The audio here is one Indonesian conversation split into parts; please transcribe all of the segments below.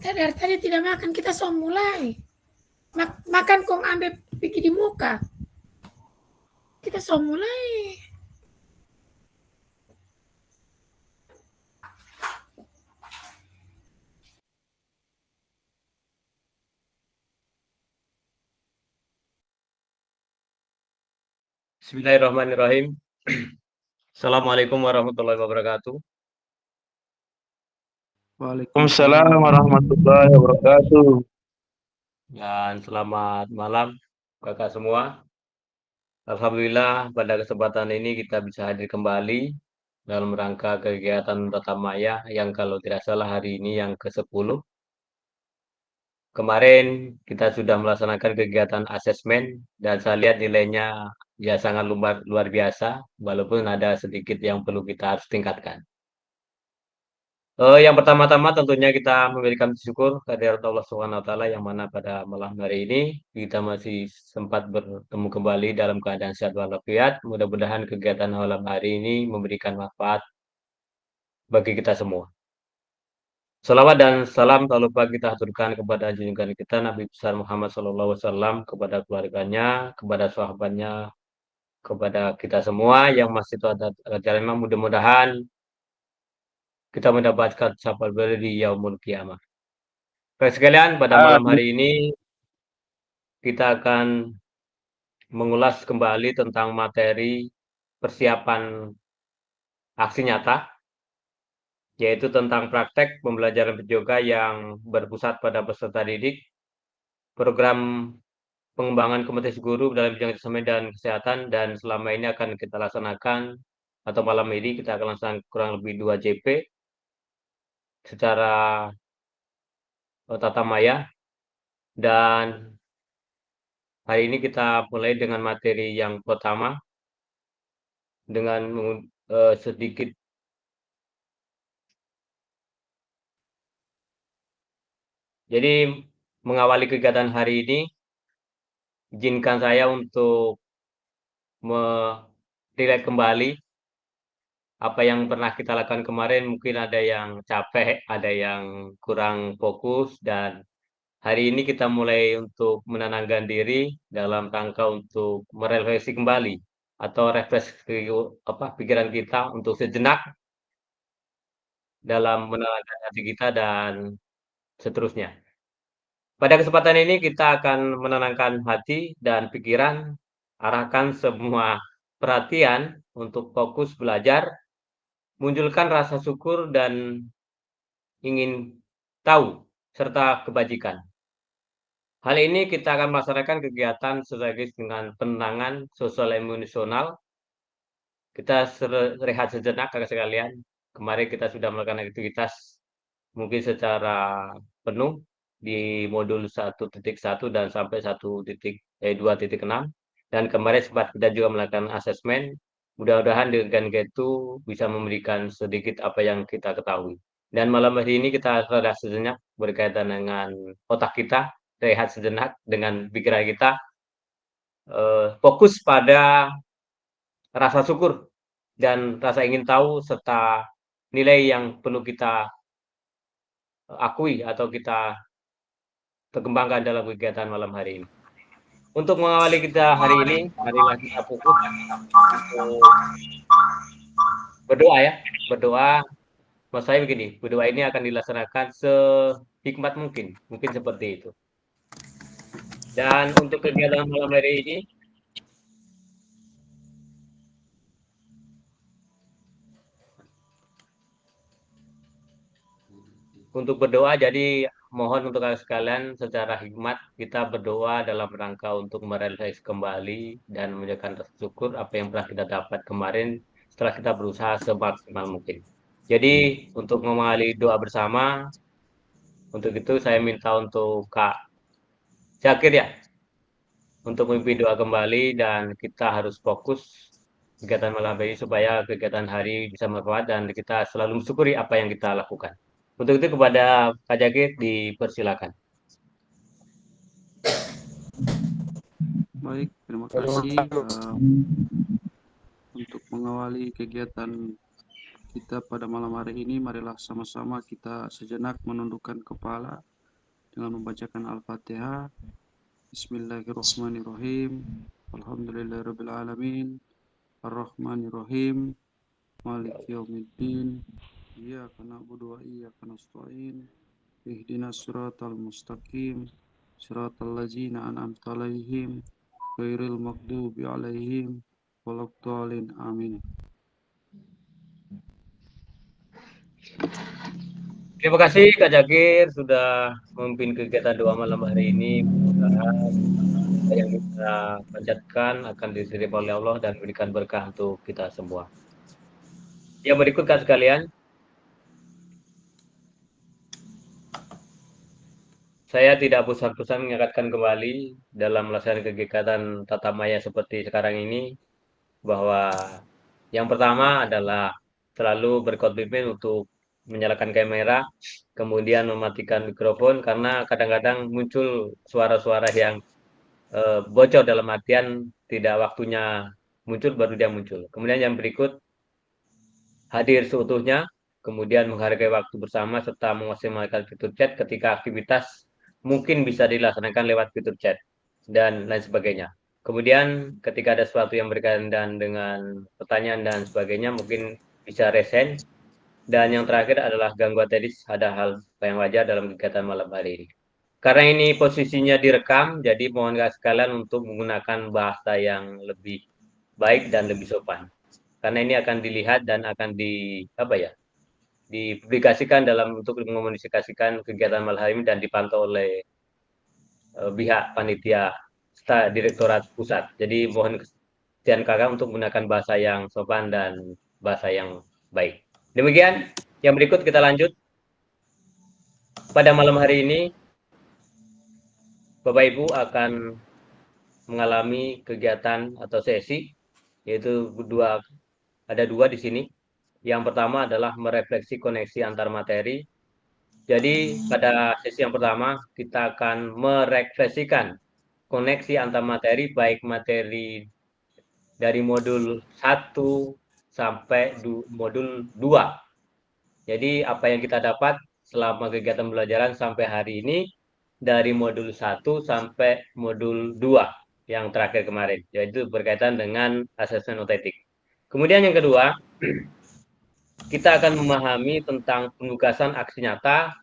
Dari tadi tidak makan, kita so mulai. Makan kong ambil pikir di muka. Kita so mulai. Bismillahirrahmanirrahim. Assalamualaikum warahmatullahi wabarakatuh. Waalaikumsalam warahmatullahi wabarakatuh. Dan selamat malam kakak semua. Alhamdulillah pada kesempatan ini kita bisa hadir kembali dalam rangka kegiatan tatap maya yang kalau tidak salah hari ini yang ke-10. Kemarin kita sudah melaksanakan kegiatan asesmen dan saya lihat nilainya ya sangat luar biasa, walaupun ada sedikit yang perlu kita harus tingkatkan. Yang pertama-tama tentunya kita memberikan syukur kehadirat Allah Subhanahu wa taala yang mana pada malam hari ini kita masih sempat bertemu kembali dalam keadaan sehat walafiat. Mudah-mudahan kegiatan malam hari ini memberikan manfaat bagi kita semua. Salawat dan salam tak lupa kita aturkan kepada junjungan kita Nabi besar Muhammad SAW, kepada keluarganya, kepada sahabatnya, kepada kita semua yang masih ada jalan. Mudah-mudahan kita mendapatkan syafaat beliau di yaumul kiamah. Baik sekalian, pada malam hari ini kita akan mengulas kembali tentang materi persiapan aksi nyata, yaitu tentang praktek pembelajaran prayoga yang berpusat pada peserta didik, program pengembangan kompetensi guru dalam bidang kesehatan dan kesehatan, dan selama ini akan kita laksanakan, atau malam ini kita akan laksanakan kurang lebih 2 JP secara tatap maya, dan hari ini kita mulai dengan materi yang pertama dengan sedikit jadi mengawali kegiatan hari ini, izinkan saya untuk melihat kembali apa yang pernah kita lakukan kemarin. Mungkin ada yang capek, ada yang kurang fokus, dan hari ini kita mulai untuk menenangkan diri dalam rangka untuk merefleksi kembali atau refresh pikiran kita untuk sejenak dalam menenangkan hati kita dan seterusnya. Pada kesempatan ini kita akan menenangkan hati dan pikiran, arahkan semua perhatian untuk fokus belajar, munculkan rasa syukur dan ingin tahu serta kebajikan. Hal ini kita akan melaksanakan kegiatan sebagai dengan penenangan sosial emosional. Kita rehat sejenak kakak sekalian. Kemarin kita sudah melakukan aktivitas mungkin secara penuh di modul 1.1 dan sampai 2.6, dan kemarin sempat kita juga melakukan asesmen. Mudah-mudahan dengan itu bisa memberikan sedikit apa yang kita ketahui. Dan malam hari ini kita rehat sejenak berkaitan dengan otak kita, rehat sejenak dengan pikiran kita, fokus pada rasa syukur dan rasa ingin tahu serta nilai yang perlu kita akui atau kita kembangkan dalam kegiatan malam hari ini. Untuk mengawali kita hari ini, marilah kita fokus untuk berdoa ya. Berdoa, maksud saya begini, berdoa ini akan dilaksanakan sehikmat mungkin seperti itu. Dan untuk kegiatan malam hari ini, untuk berdoa, jadi mohon untuk kalian sekalian secara hikmat kita berdoa dalam rangka untuk merealisasi kembali dan menunjukkan rasa syukur apa yang pernah kita dapat kemarin setelah kita berusaha semaksimal mungkin. Jadi untuk mengawali doa bersama, untuk itu saya minta untuk Kak Zakir ya, untuk memimpin doa kembali, dan kita harus fokus kegiatan malam hari supaya kegiatan hari bisa bermanfaat dan kita selalu mensyukuri apa yang kita lakukan. Untuk itu kepada Kak Jakir dipersilakan. Baik, terima kasih untuk mengawali kegiatan kita pada malam hari ini. Marilah sama-sama kita sejenak menundukkan kepala, dengan membacakan Al-Fatihah. Bismillahirrahmanirrahim. Alhamdulillahirabbil alamin. Ar-Rahmanirrahim. Maliki yaumiddin. Iyyaka na'budu wa iyyaka nasta'in. Ihdinas siratal mustaqim. Siratal ladzina an'amta 'alaihim ghairil maghdubi 'alaihim waladdallin. Amin. Terima kasih Kak Jakir sudah memimpin kegiatan doa malam hari ini. Mudah-mudahan apa yang kita panjatkan akan diterima oleh Allah dan memberikan berkah untuk kita semua. Yang berikut Kak sekalian, saya tidak bosan-bosan mengingatkan kembali dalam melaksanakan kegiatan tatap maya seperti sekarang ini bahwa yang pertama adalah selalu berkomitmen untuk menyalakan kamera, kemudian mematikan mikrofon karena kadang-kadang muncul suara-suara yang bocor dalam artian tidak waktunya muncul baru dia muncul. Kemudian yang berikut hadir seutuhnya, kemudian menghargai waktu bersama serta memaksimalkan fitur chat ketika aktivitas mungkin bisa dilaksanakan lewat fitur chat dan lain sebagainya. Kemudian ketika ada sesuatu yang berkaitan dengan pertanyaan dan sebagainya mungkin bisa resen. Dan yang terakhir adalah gangguan teknis, ada hal yang wajar dalam kegiatan malam hari ini. Karena ini posisinya direkam, jadi mohon sekalian untuk menggunakan bahasa yang lebih baik dan lebih sopan. Karena ini akan dilihat dan akan dipublikasikan dalam untuk mengomunikasikan kegiatan malam hari ini dan dipantau oleh pihak panitia direktorat pusat. Jadi mohon kesediaan kakak untuk menggunakan bahasa yang sopan dan bahasa yang baik. Demikian, yang berikut kita lanjut. Pada malam hari ini, Bapak Ibu akan mengalami kegiatan atau sesi, yaitu ada dua di sini. Yang pertama adalah merefleksi koneksi antar materi. Jadi pada sesi yang pertama, kita akan merefleksikan koneksi antar materi, baik materi dari modul 1 sampai modul 2. Jadi apa yang kita dapat selama kegiatan pembelajaran sampai hari ini dari modul 1 sampai modul 2 yang terakhir kemarin, yaitu berkaitan dengan asesmen otentik. Kemudian yang kedua, kita akan memahami tentang penugasan aksi nyata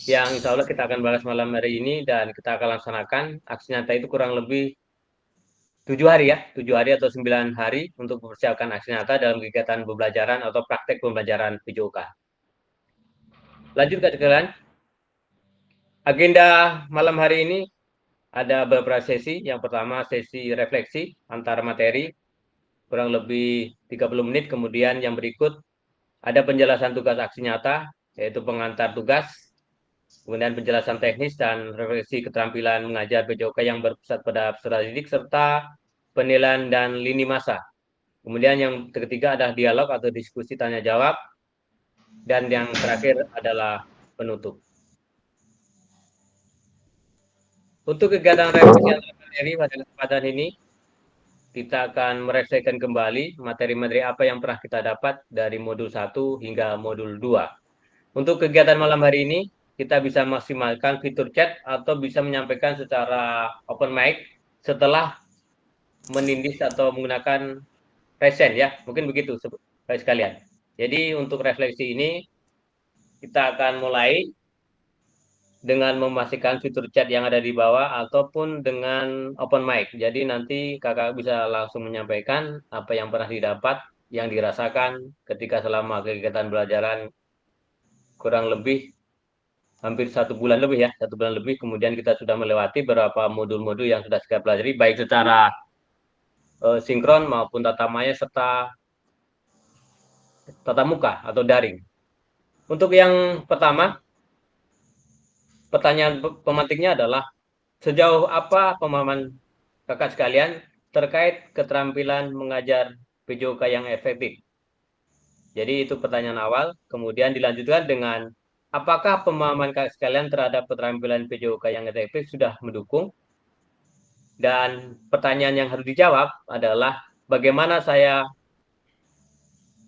yang insya Allah kita akan bahas malam hari ini dan kita akan laksanakan. Aksi nyata itu kurang lebih 7 hari ya, 7 hari atau 9 hari untuk mempersiapkan aksi nyata dalam kegiatan pembelajaran atau praktek pembelajaran PJOK. Lanjut Kak sekalian. Agenda malam hari ini ada beberapa sesi. Yang pertama sesi refleksi antar materi kurang lebih 30 menit. Kemudian yang berikut ada penjelasan tugas aksi nyata yaitu pengantar tugas. Kemudian penjelasan teknis dan refleksi keterampilan mengajar PJOK yang berpusat pada peserta didik serta penilaian dan lini masa. Kemudian yang ketiga adalah dialog atau diskusi tanya jawab. Dan yang terakhir adalah penutup. Untuk kegiatan revisi materi pada kesempatan ini, kita akan merefleksikan kembali materi-materi apa yang pernah kita dapat dari modul 1 hingga modul 2. Untuk kegiatan malam hari ini, kita bisa maksimalkan fitur chat atau bisa menyampaikan secara open mic setelah menindis atau menggunakan resen ya. Mungkin begitu Bapak sekalian. Jadi untuk refleksi ini, kita akan mulai dengan memastikan fitur chat yang ada di bawah ataupun dengan open mic. Jadi nanti kakak bisa langsung menyampaikan apa yang pernah didapat, yang dirasakan ketika selama kegiatan belajaran kurang lebih hampir 1 bulan lebih ya, 1 bulan lebih. Kemudian kita sudah melewati beberapa modul-modul yang sudah kita pelajari, baik secara sinkron maupun tatap maya serta tatap muka atau daring. Untuk yang pertama, pertanyaan pemantiknya adalah sejauh apa pemahaman kakak sekalian terkait keterampilan mengajar PJOK yang efektif? Jadi itu pertanyaan awal, kemudian dilanjutkan dengan apakah pemahaman kakak sekalian terhadap keterampilan PJOK yang efektif sudah mendukung? Dan pertanyaan yang harus dijawab adalah bagaimana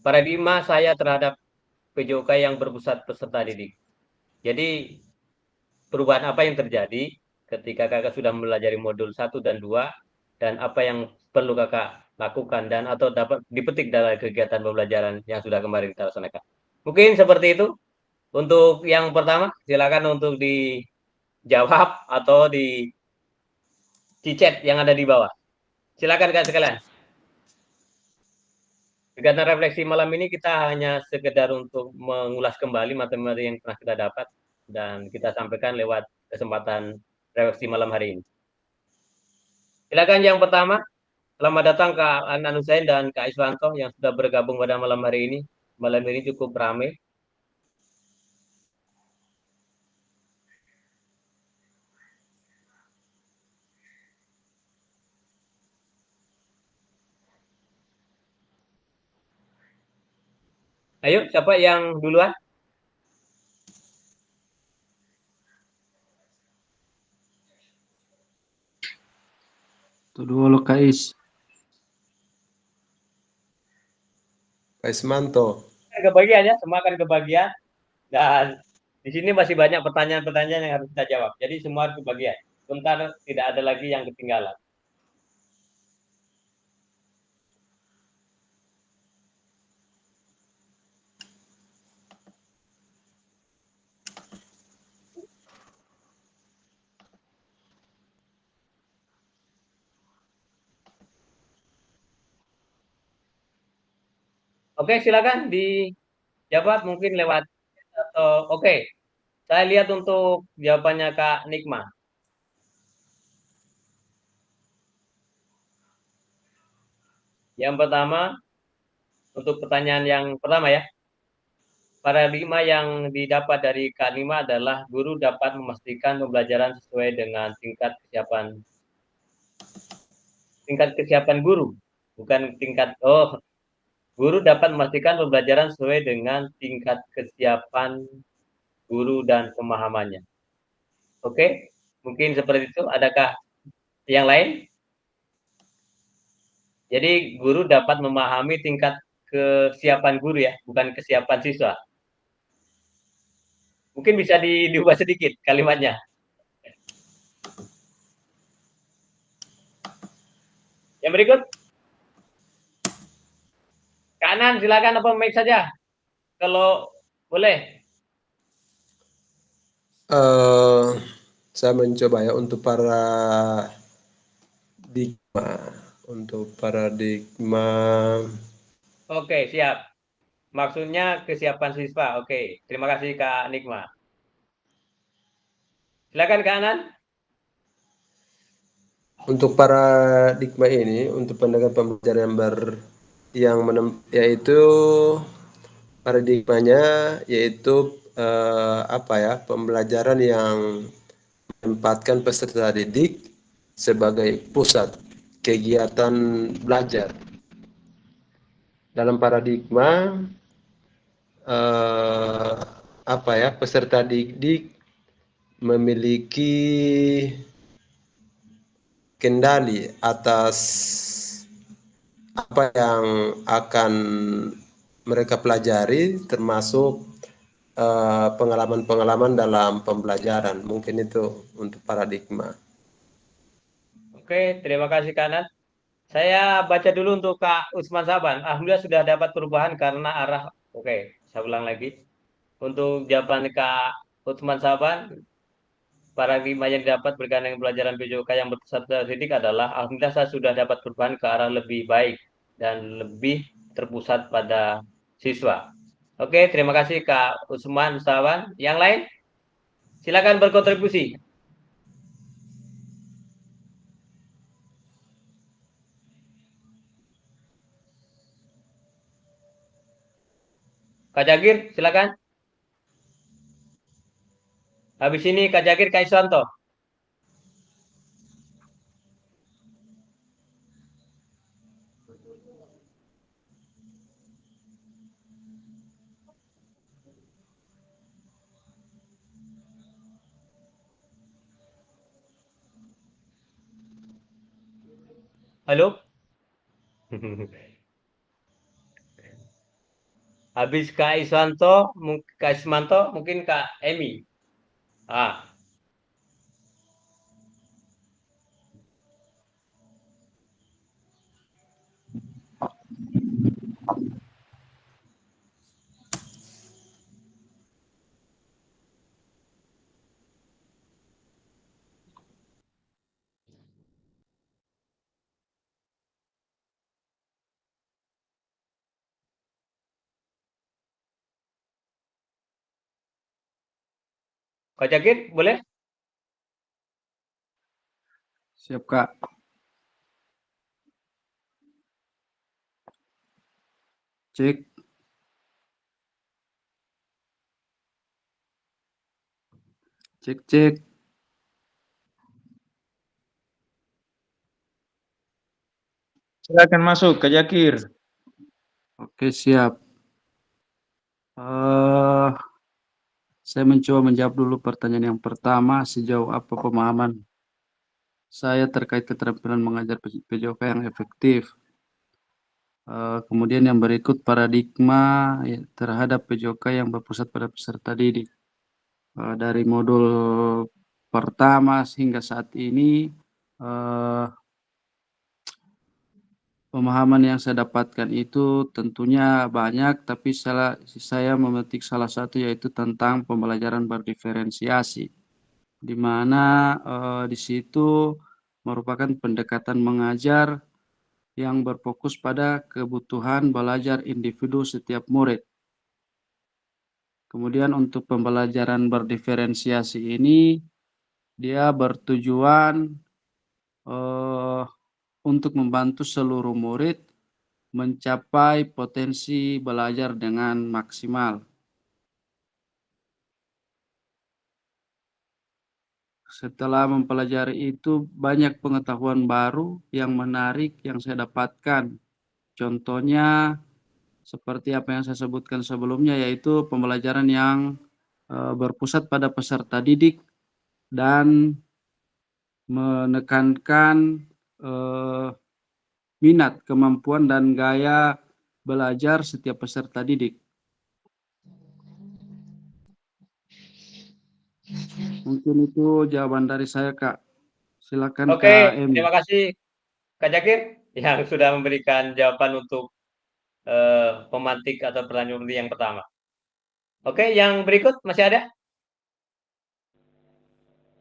paradigma saya terhadap PJOK yang berpusat peserta didik. Jadi perubahan apa yang terjadi ketika kakak sudah mempelajari modul 1 dan 2, dan apa yang perlu kakak lakukan dan atau dapat dipetik dari kegiatan pembelajaran yang sudah kemarin kita laksanakan. Mungkin seperti itu. Untuk yang pertama, silakan untuk dijawab atau di chat yang ada di bawah. Silakan kak sekalian. Kegiatan refleksi malam ini kita hanya sekedar untuk mengulas kembali materi yang pernah kita dapat dan kita sampaikan lewat kesempatan refleksi malam hari ini. Silakan yang pertama, selamat datang Kak Anan Husain dan Kak Iswanto yang sudah bergabung pada malam hari ini. Malam ini cukup ramai. Ayo, siapa yang duluan? Itu dulu Kais. Pak Ismanto. Kebagian ya, semua akan kebagian. Dan di sini masih banyak pertanyaan-pertanyaan yang harus kita jawab. Jadi semua harus kebagian. Sebentar tidak ada lagi yang ketinggalan. Oke, silakan dijawab mungkin lewat atau oke. Saya lihat untuk jawabannya Kak Nikma. Yang pertama, untuk pertanyaan yang pertama ya. Paradigma yang didapat dari Kak Nikma adalah guru dapat memastikan pembelajaran sesuai dengan tingkat kesiapan guru, bukan guru dapat memastikan pembelajaran sesuai dengan tingkat kesiapan guru dan pemahamannya. Oke, mungkin seperti itu. Adakah yang lain? Jadi guru dapat memahami tingkat kesiapan guru ya, bukan kesiapan siswa. Mungkin bisa diubah sedikit kalimatnya. Yang berikut, kanan silakan apa mic saja. Kalau boleh. Saya mencoba ya untuk paradigma. Oke, siap. Maksudnya kesiapan siswa. Oke, terima kasih Kak Nikma. Silakan Kak Anan. Untuk paradigma ini, untuk pendekatan pembelajaran yaitu paradigmanya yaitu pembelajaran yang menempatkan peserta didik sebagai pusat kegiatan belajar. Dalam paradigma peserta didik memiliki kendali atas apa yang akan mereka pelajari, termasuk pengalaman-pengalaman dalam pembelajaran. Mungkin itu untuk paradigma. Oke, terima kasih Kak Anan. Saya baca dulu untuk Kak Usman Saban. Alhamdulillah sudah dapat perubahan karena arah. Oke, saya ulang lagi. Untuk jawaban Kak Usman Saban, paradigma yang didapat berkaitan dengan pelajaran PJOK yang berpeserta didik adalah alhamdulillah saya sudah dapat perubahan ke arah lebih baik dan lebih terpusat pada siswa. Oke, terima kasih Kak Usman Saban. Yang lain, silakan berkontribusi. Kak Jagir, silakan. Habis ini Kak Jagir, Kak Iswanto. Halo? Habis Kak Iswanto, Kak Ismanto, mungkin Kak Emi. Ah, Kak Jakir, boleh? Siap, Kak. Cek. Cek, cek. Silakan masuk, Kak Jakir. Oke, siap. Eh, saya mencoba menjawab dulu pertanyaan yang pertama, sejauh apa pemahaman saya terkait keterampilan mengajar PJOK yang efektif. Kemudian yang berikut paradigma ya, terhadap PJOK yang berpusat pada peserta didik. Dari modul pertama hingga saat ini, eh, pemahaman yang saya dapatkan itu tentunya banyak, tapi saya memetik salah satu yaitu tentang pembelajaran berdiferensiasi, di mana di situ merupakan pendekatan mengajar yang berfokus pada kebutuhan belajar individu setiap murid. Kemudian untuk pembelajaran berdiferensiasi ini, dia bertujuan eh, untuk membantu seluruh murid mencapai potensi belajar dengan maksimal. Setelah mempelajari itu, banyak pengetahuan baru yang menarik yang saya dapatkan. Contohnya, seperti apa yang saya sebutkan sebelumnya, yaitu pembelajaran yang berpusat pada peserta didik dan menekankan eh, minat, kemampuan, dan gaya belajar setiap peserta didik. Mungkin itu jawaban dari saya, Kak. Silakan Kak Oke, Emi. terima kasih Kak Jakir yang sudah memberikan jawaban untuk pemantik atau pertanyaan yang pertama. Oke, yang berikut masih ada?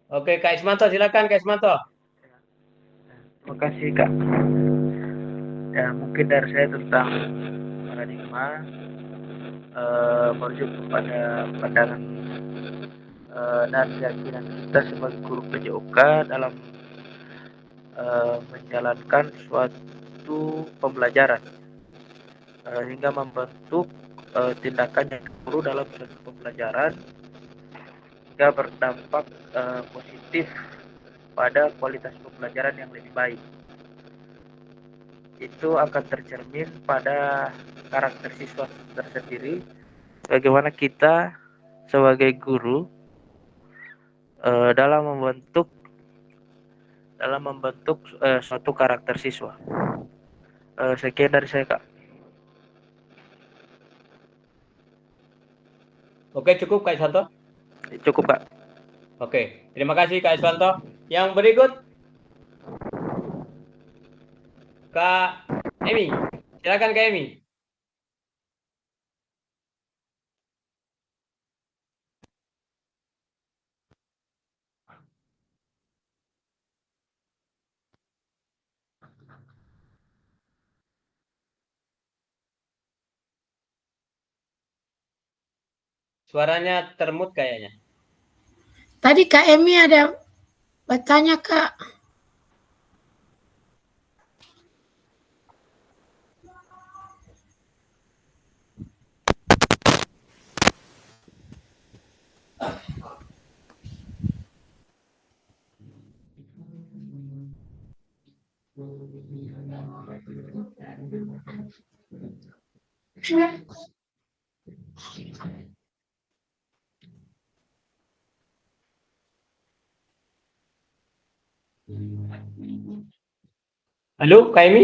Oke, Kak Ismanto, silakan Kak Ismanto. Terima kasih Kak. Ya mungkin dari saya tentang paradigma merujuk kepada pandangan dan keyakinan kita sebagai guru PJOK dalam menjalankan suatu pembelajaran hingga membentuk tindakan yang guru dalam suatu pembelajaran hingga berdampak positif pada kualitas pembelajaran yang lebih baik. Itu akan tercermin pada karakter siswa tersendiri, bagaimana kita sebagai guru dalam membentuk suatu karakter siswa. Sekian dari saya Kak. Oke, cukup Kak Ismanto. Cukup Kak. Oke, terima kasih Kak Ismanto. Yang berikut Kak Emi. Silakan Kak Emi. Suaranya termut kayaknya. Tadi Kak Emi ada bertanya Kak. Halo, Kak Emi?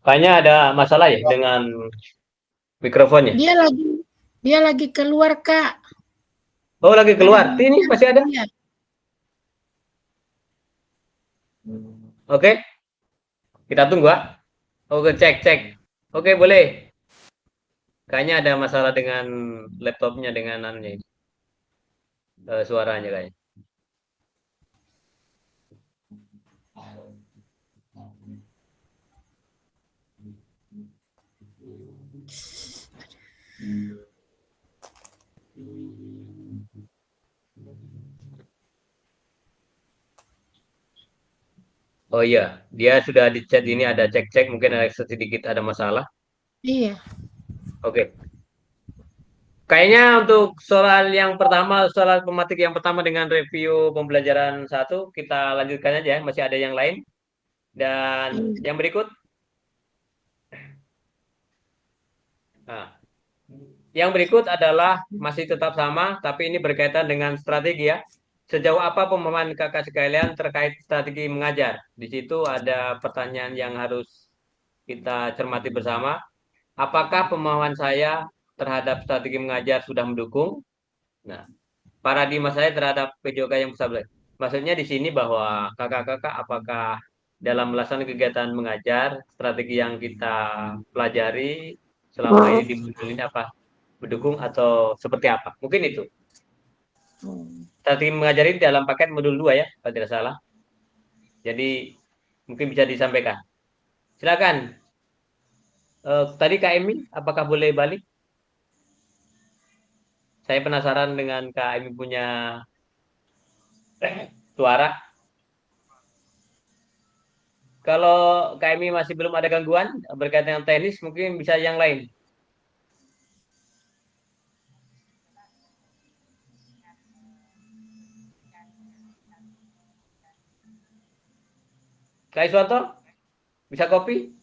Kayaknya ada masalah ya dengan mikrofonnya. Dia lagi keluar, Kak. Oh, lagi keluar. Ini masih ada. Iya. Oke. Kita tunggu, Pak. Oke, cek. Oke, boleh. Kayaknya ada masalah dengan laptopnya, dengan anunya ini. Suaranya kayaknya. Oh iya, dia sudah di chat ini ada cek, mungkin ada sedikit ada masalah. Iya. Oke. Kayaknya untuk soal yang pertama, soal pematik yang pertama dengan review pembelajaran 1, kita lanjutkan aja, masih ada yang lain. Dan yang berikut. Nah, yang berikut adalah masih tetap sama, tapi ini berkaitan dengan strategi ya. Sejauh apa pemahaman kakak sekalian terkait strategi mengajar? Di situ ada pertanyaan yang harus kita cermati bersama. Apakah pemahaman saya terhadap strategi mengajar sudah mendukung? Nah, paradigma saya terhadap PJOK yang besar. Maksudnya di sini bahwa kakak-kakak apakah dalam melaksanakan kegiatan mengajar, strategi yang kita pelajari selama ini di modul ini apa mendukung atau seperti apa? Mungkin itu. Strategi mengajar ini dalam paket modul 2 ya, kalau tidak salah. Jadi mungkin bisa disampaikan. Silakan. Tadi Kak Emi, apakah boleh balik? Saya penasaran dengan Kak Emi punya suara. Kalau Kak Emi masih belum ada gangguan berkaitan dengan teknis, mungkin bisa yang lain. Kak Iswanto, bisa kopi?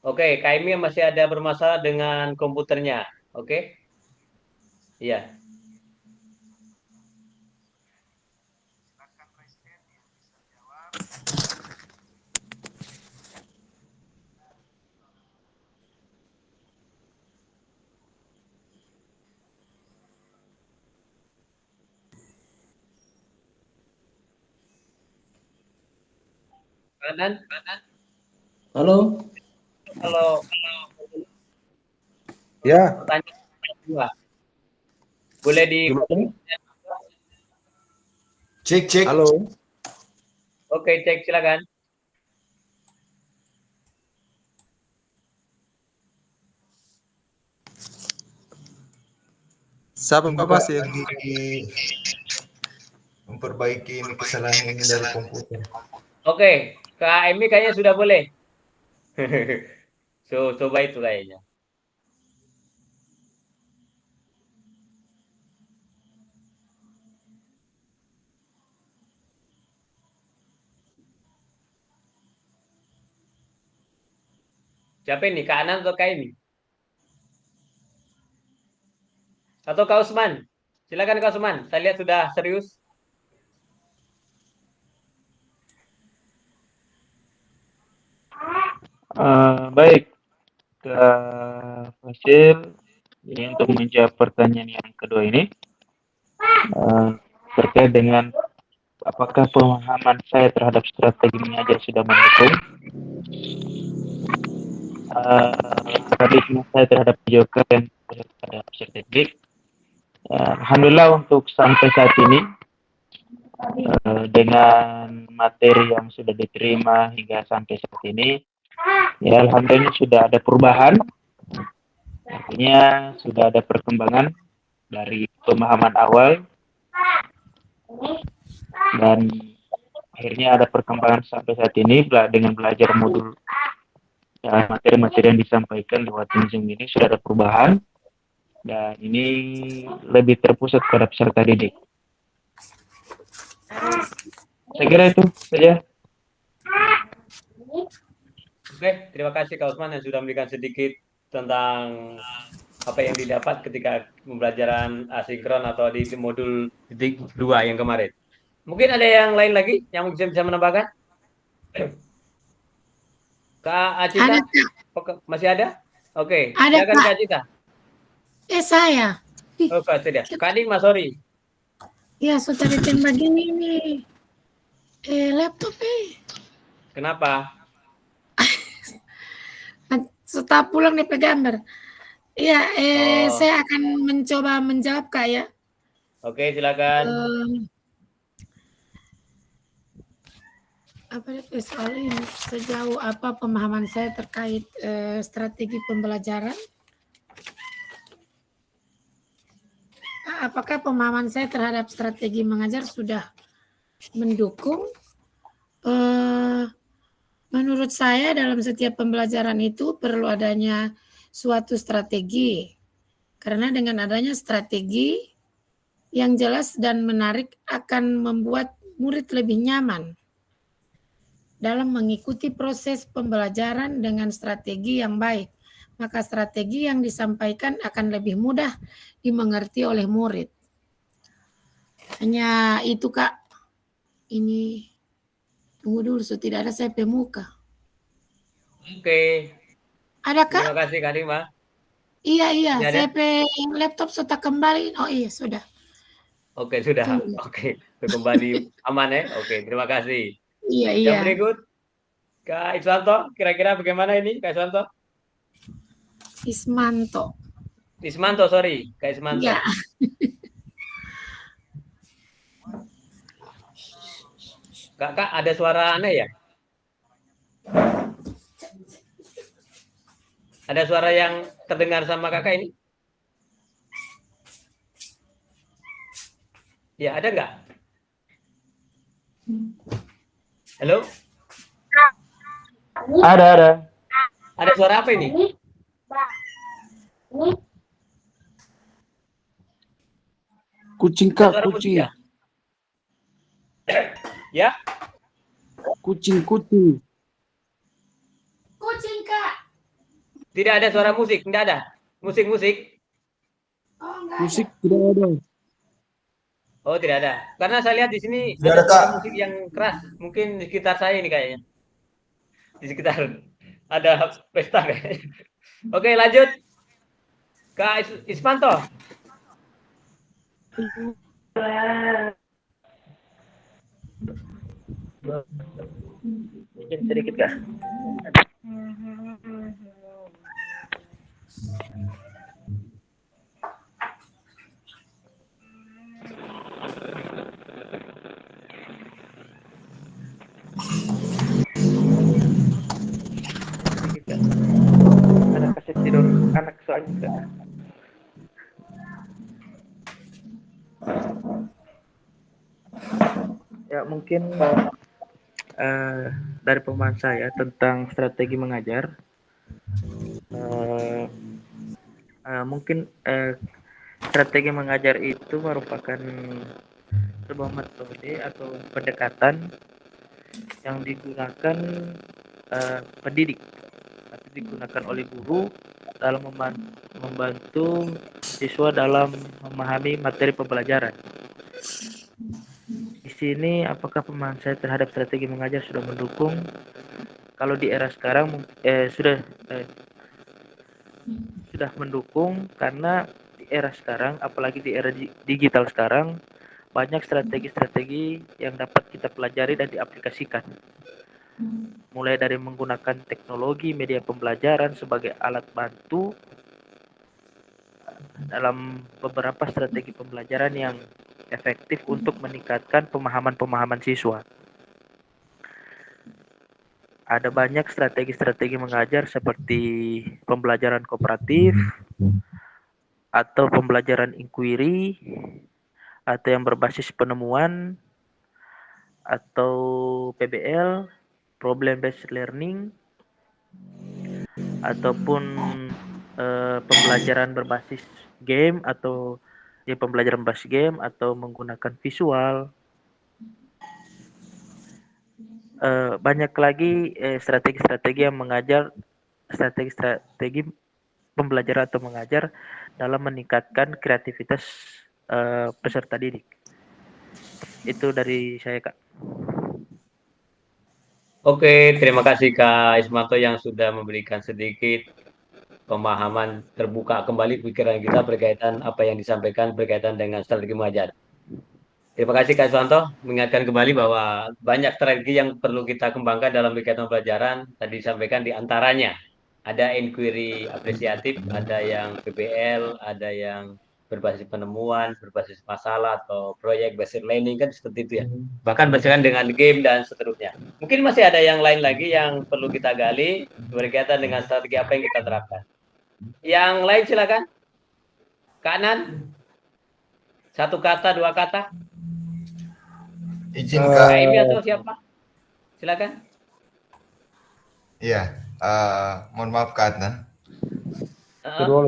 Oke, Kak Emi masih ada bermasalah dengan komputernya. Oke? Iya. Kanan? Halo, Kalau ya, pertanyaan kedua, boleh di gimana? Cek. Halo. Oke, cek silakan. Siapa Coba masih? lagi memperbaiki ini kesalahan ini dari komputer. Oke, Kak Emi kayaknya sudah boleh. Coba itu kayaknya. Siapa ini? Kak Anan atau Kak Emi? Atau Kak Usman? Silakan Kak Usman. Saya lihat sudah serius. Baik, Kak Fasil, ini untuk menjawab pertanyaan yang kedua ini terkait dengan apakah pemahaman saya terhadap strategi mengajar sudah mendukung. Paradigma saya terhadap PJOK dan terhadap strategi. Alhamdulillah untuk sampai saat ini dengan materi yang sudah diterima hingga sampai saat ini, ya alhamdulillah sudah ada perubahan, artinya sudah ada perkembangan dari pemahaman awal dan akhirnya ada perkembangan sampai saat ini dengan belajar modul ya, materi-materi yang disampaikan lewat Zoom ini sudah ada perubahan dan ini lebih terpusat pada peserta didik. Saya kira itu saja. Oke, terima kasih Kak Usman yang sudah memberikan sedikit tentang apa yang didapat ketika pembelajaran asinkron atau di modul titik 2 yang kemarin. Mungkin ada yang lain lagi yang bisa menambahkan? Kak Acita, Ada Kak, masih ada? Oke, ada silakan Kak. Kak Acita. Saya. Ih, Oh, Kak Acita. Kak Ding, Mas sorry. ya so cari begini nih. Laptop Kenapa? setelah pulang DP gambar. Iya, Oh, saya akan mencoba menjawab Kak ya. oke, silakan. Apa DP soal ini? Sejauh apa pemahaman saya terkait strategi pembelajaran? Apakah pemahaman saya terhadap strategi mengajar sudah mendukung? Menurut saya dalam setiap pembelajaran itu perlu adanya suatu strategi. Karena dengan adanya strategi yang jelas dan menarik akan membuat murid lebih nyaman dalam mengikuti proses pembelajaran dengan strategi yang baik. Maka strategi yang disampaikan akan lebih mudah dimengerti oleh murid. Hanya itu Kak. Ini tunggu dulu, so tidak ada saya pemuka. Oke, Ada Kak? terima kasih Kak Dima. Iya, Ini ada? saya laptop sudah kembali. Oh iya, sudah. Oke, sudah. Tunggu. Oke, kembali aman ya. Oke, terima kasih. Yang Iya. berikut, Kak Iswanto, kira-kira bagaimana ini, Kak Iswanto? Ismanto. Ismanto, sorry, Kak Ismanto. Iya. Kak, ada suara aneh ya? Ada suara yang terdengar sama kakak ini? Ya, ada nggak? Halo? Ada. Ada suara apa ini? Kucing Ada Kak, suara musik kucing. ya? Ya? Kucing. Kucing Kak. Tidak ada suara musik, tidak ada. Musik-musik? Oh enggak Musik ada. tidak ada. Oh, tidak ada. Karena saya lihat di sini Tidak ada ada, suara Kak. musik yang keras. Mungkin di sekitar saya ini kayaknya. Di sekitar ada pesta kayaknya. Oke, lanjut. Kak Ismanto. Sedikit Kak. Anak kasih tidur anak soalnya Kak. Ya mungkin dari pemahaman saya tentang strategi mengajar, mungkin strategi mengajar itu merupakan sebuah metode atau pendekatan yang digunakan pendidik atau digunakan oleh guru dalam membantu siswa dalam memahami materi pembelajaran. Di sini apakah pemahaman saya terhadap strategi mengajar sudah mendukung? Kalau di era sekarang sudah mendukung, karena di era sekarang, apalagi di era digital sekarang, banyak strategi-strategi yang dapat kita pelajari dan diaplikasikan. Mulai dari menggunakan teknologi media pembelajaran sebagai alat bantu dalam beberapa strategi pembelajaran yang efektif untuk meningkatkan pemahaman siswa. Ada banyak strategi-strategi mengajar seperti pembelajaran kooperatif atau pembelajaran inquiry atau yang berbasis penemuan atau PBL, problem based learning, ataupun pembelajaran berbasis game atau pembelajaran berbasis game atau menggunakan visual. banyak lagi strategi-strategi yang mengajar, strategi-strategi pembelajaran atau mengajar dalam meningkatkan kreativitas peserta didik. Itu dari saya, Kak. Oke, terima kasih Kak Ismanto yang sudah memberikan sedikit pemahaman, terbuka kembali pikiran kita berkaitan apa yang disampaikan berkaitan dengan strategi mengajar. Terima kasih Kak Ismanto, mengingatkan kembali bahwa banyak strategi yang perlu kita kembangkan dalam kegiatan pembelajaran. Tadi disampaikan di antaranya ada inquiry apresiatif, ada yang PBL, ada yang berbasis penemuan, berbasis masalah, atau proyek based learning, kan seperti itu ya. Bahkan berdasarkan dengan game dan seterusnya. Mungkin masih ada yang lain lagi yang perlu kita gali berkaitan dengan strategi apa yang kita terapkan. Yang lain silakan. Kanan. Satu kata, dua kata. Izin Kak. Kak Emi atau siapa? Silakan. Iya, mohon maaf Kak Adnan.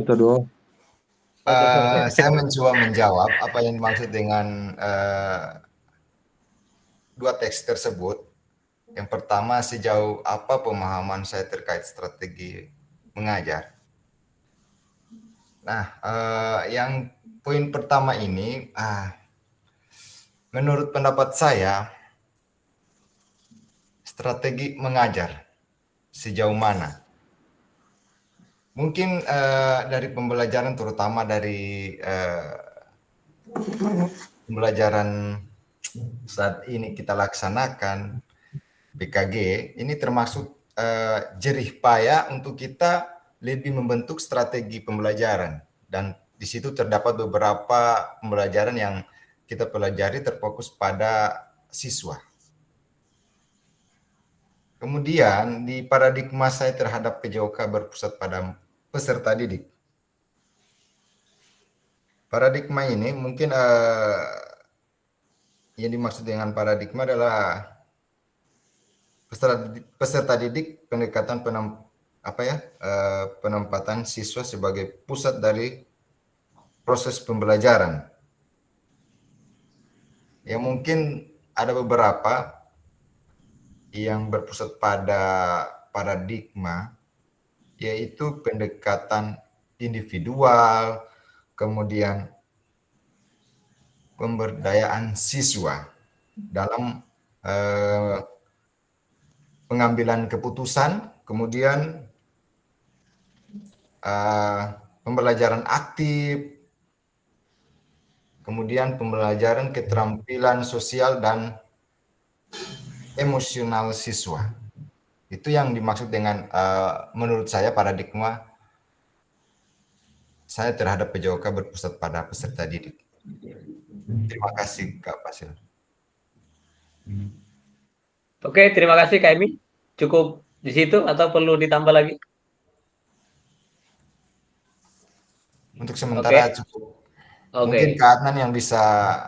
Kedua. Saya mencoba menjawab apa yang dimaksud dengan dua teks tersebut. Yang pertama, sejauh apa pemahaman saya terkait strategi mengajar. Nah, yang poin pertama ini, menurut pendapat saya, strategi mengajar sejauh mana? Mungkin dari pembelajaran, terutama dari pembelajaran saat ini kita laksanakan BKG, ini termasuk jerih payah untuk kita lebih membentuk strategi pembelajaran, dan di situ terdapat beberapa pembelajaran yang kita pelajari terfokus pada siswa. Kemudian di paradigma saya terhadap PJOK berpusat pada peserta didik. Paradigma ini mungkin yang dimaksud dengan paradigma adalah peserta didik, pendekatan penempatan siswa sebagai pusat dari proses pembelajaran. Ya, mungkin ada beberapa yang berpusat pada paradigma, yaitu pendekatan individual, kemudian pemberdayaan siswa dalam pengambilan keputusan, kemudian pembelajaran aktif, kemudian pembelajaran keterampilan sosial dan emosional siswa. Itu yang dimaksud dengan menurut saya paradigma saya terhadap PJOK berpusat pada peserta didik. Terima kasih Kak Fasil. Oke, terima kasih Kak Emi. Cukup di situ atau perlu ditambah lagi? Untuk sementara cukup. Mungkin Kak Adnan yang bisa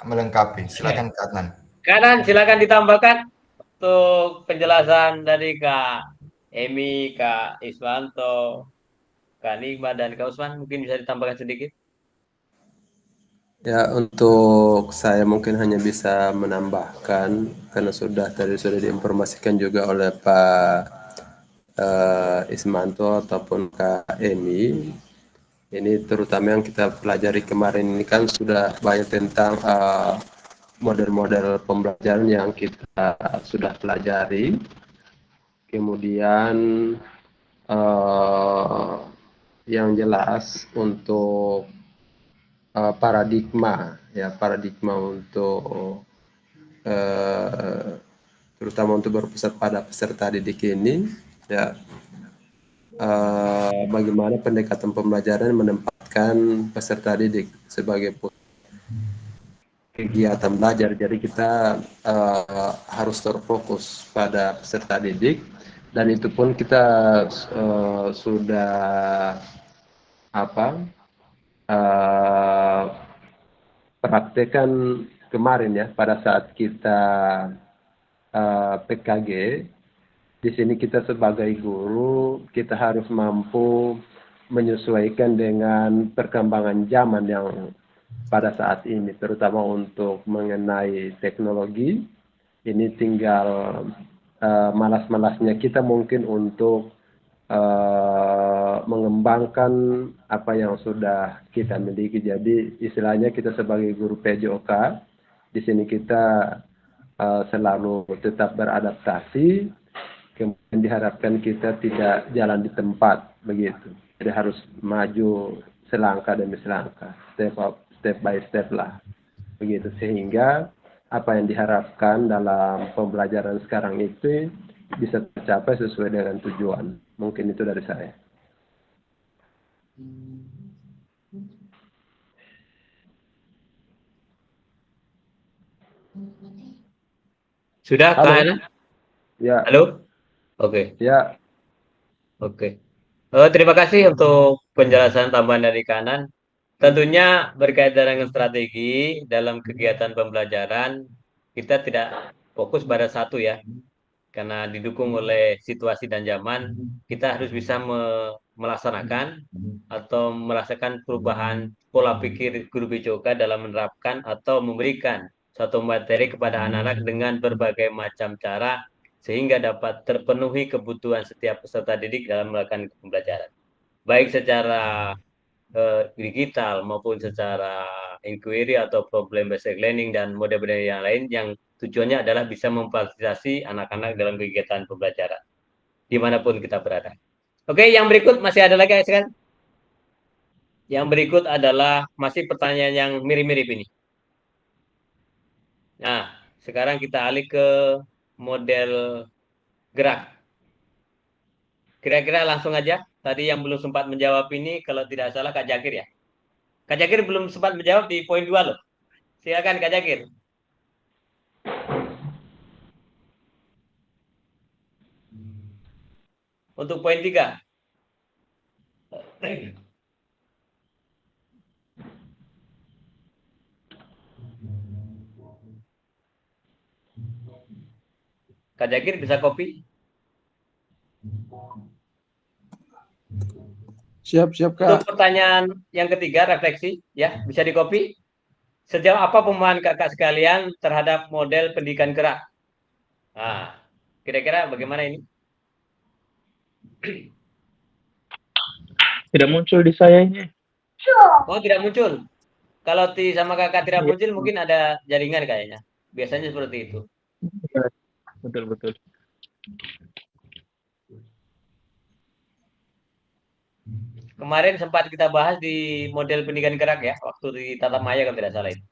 melengkapi. Silakan Kak Adnan. Kanan, silakan ditambahkan untuk penjelasan dari Kak Emi, Kak Iswanto, Kak Nigma, dan Kak Usman. Mungkin bisa ditambahkan sedikit. Ya, untuk saya mungkin hanya bisa menambahkan karena tadi sudah diinformasikan juga oleh Pak Ismanto ataupun Kak Emi. Ini terutama yang kita pelajari kemarin ini kan sudah banyak tentang model-model pembelajaran yang kita sudah pelajari. Kemudian yang jelas untuk paradigma untuk terutama untuk berpusat pada peserta didik ini, ya bagaimana pendekatan pembelajaran menempatkan peserta didik sebagai kegiatan belajar. Jadi kita harus terfokus pada peserta didik, dan itu pun kita sudah praktekkan kemarin ya pada saat kita PKG. Di sini kita sebagai guru kita harus mampu menyesuaikan dengan perkembangan zaman yang pada saat ini, terutama untuk mengenai teknologi. Ini tinggal malas-malasnya kita mungkin untuk mengembangkan apa yang sudah kita miliki. Jadi istilahnya kita sebagai guru PJOK di sini kita selalu tetap beradaptasi, kemudian diharapkan kita tidak jalan di tempat begitu. Jadi harus maju selangkah demi selangkah, step by step lah begitu, sehingga apa yang diharapkan dalam pembelajaran sekarang itu bisa tercapai sesuai dengan tujuan. Mungkin itu dari saya. Sudah, Kak Halo. Hana? Ya, Halo? Oke. ya, Oke. Terima kasih untuk penjelasan tambahan dari kanan. Tentunya berkaitan dengan strategi dalam kegiatan pembelajaran, kita tidak fokus pada satu ya. Karena didukung oleh situasi dan zaman, kita harus bisa melaksanakan atau merasakan perubahan pola pikir guru BCOK dalam menerapkan atau memberikan suatu materi kepada anak-anak dengan berbagai macam cara sehingga dapat terpenuhi kebutuhan setiap peserta didik dalam melakukan pembelajaran. Baik secara digital maupun secara inquiry atau problem based learning dan model-model yang lain yang tujuannya adalah bisa memfasilitasi anak-anak dalam kegiatan pembelajaran dimanapun kita berada. Oke, yang berikut masih ada lagi kan? Yang berikut adalah masih pertanyaan yang mirip-mirip ini. Nah, sekarang kita alih ke model gerak. Kira-kira langsung aja. Tadi yang belum sempat menjawab ini, kalau tidak salah Kak Jakir ya. Kak Jakir belum sempat menjawab di poin 2 loh. Silakan Kak Jakir. Untuk poin 3. Kak Jakir bisa copy? Siap, Kak. Untuk pertanyaan yang ketiga, refleksi, ya, bisa di copy. Sejauh apa pemahaman kakak sekalian terhadap model pendidikan gerak? Nah, kira-kira bagaimana ini? Tidak muncul di saya ini. Oh, tidak muncul. Kalau sama kakak tidak muncul, mungkin ada jaringan kayaknya. Biasanya seperti itu. Betul. Kemarin sempat kita bahas di model pendidikan gerak ya, waktu di tatap maya kalau tidak salah itu.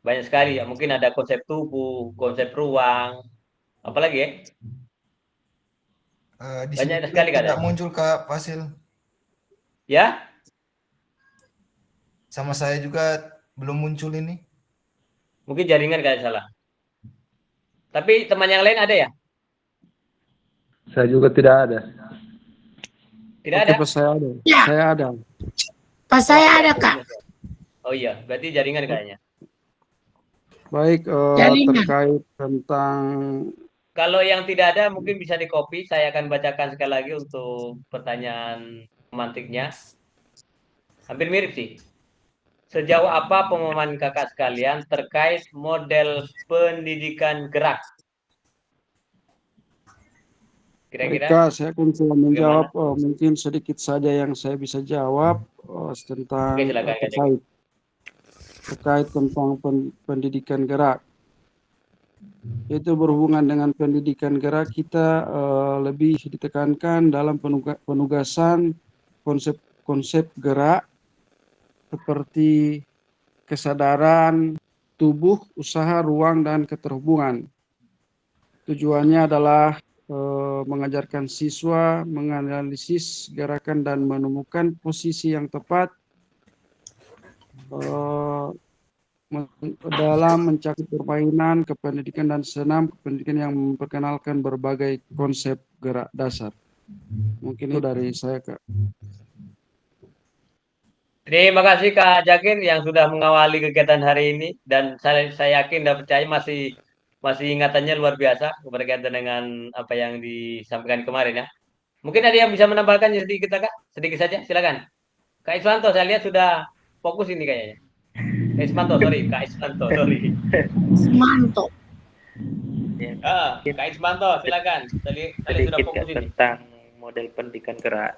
Banyak sekali ya, mungkin ada konsep tubuh, konsep ruang, apalagi ya? Di Banyak sini sekali tidak kan? muncul Kak Fasil. Ya? Sama saya juga belum muncul ini. Mungkin jaringan kayak salah. Tapi teman yang lain ada ya? saya juga tidak ada. Tidak Oke, ada? Pas saya ada. Ya. Saya ada. Pas saya ada, Kak. Oh iya, berarti jaringan kayaknya. Baik, Jaringan. terkait tentang Kalau yang tidak ada mungkin bisa di copy. Saya akan bacakan sekali lagi untuk pertanyaan pemantiknya. Hampir mirip sih. Sejauh apa pemahaman kakak sekalian terkait model pendidikan gerak? Baik, Kira-kira Kak, saya akan coba menjawab mungkin sedikit saja yang saya bisa jawab tentang Oke, silakan, Kak terkait tentang pendidikan gerak. Itu berhubungan dengan pendidikan gerak, kita lebih ditekankan dalam penugasan konsep gerak seperti kesadaran tubuh, usaha, ruang, dan keterhubungan. Tujuannya adalah mengajarkan siswa menganalisis gerakan dan menemukan posisi yang tepat dalam mencakup permainan, kependidikan, dan senam kependidikan yang memperkenalkan berbagai konsep gerak dasar. Mungkin itu dari saya, Kak. Terima kasih Kak Jakir yang sudah mengawali kegiatan hari ini dan saya yakin dan percaya masih ingatannya luar biasa berkaitan dengan apa yang disampaikan kemarin ya. Mungkin ada yang bisa menambahkan sedikit Kak, sedikit saja, silakan. Kak Iswanto saya lihat sudah fokus ini kayaknya. Kak Iswanto, sorry. Mantap. Ya, Kak Ismanto, silakan. Tadi sudah sedikit fokus ini. tentang model pendidikan gerak.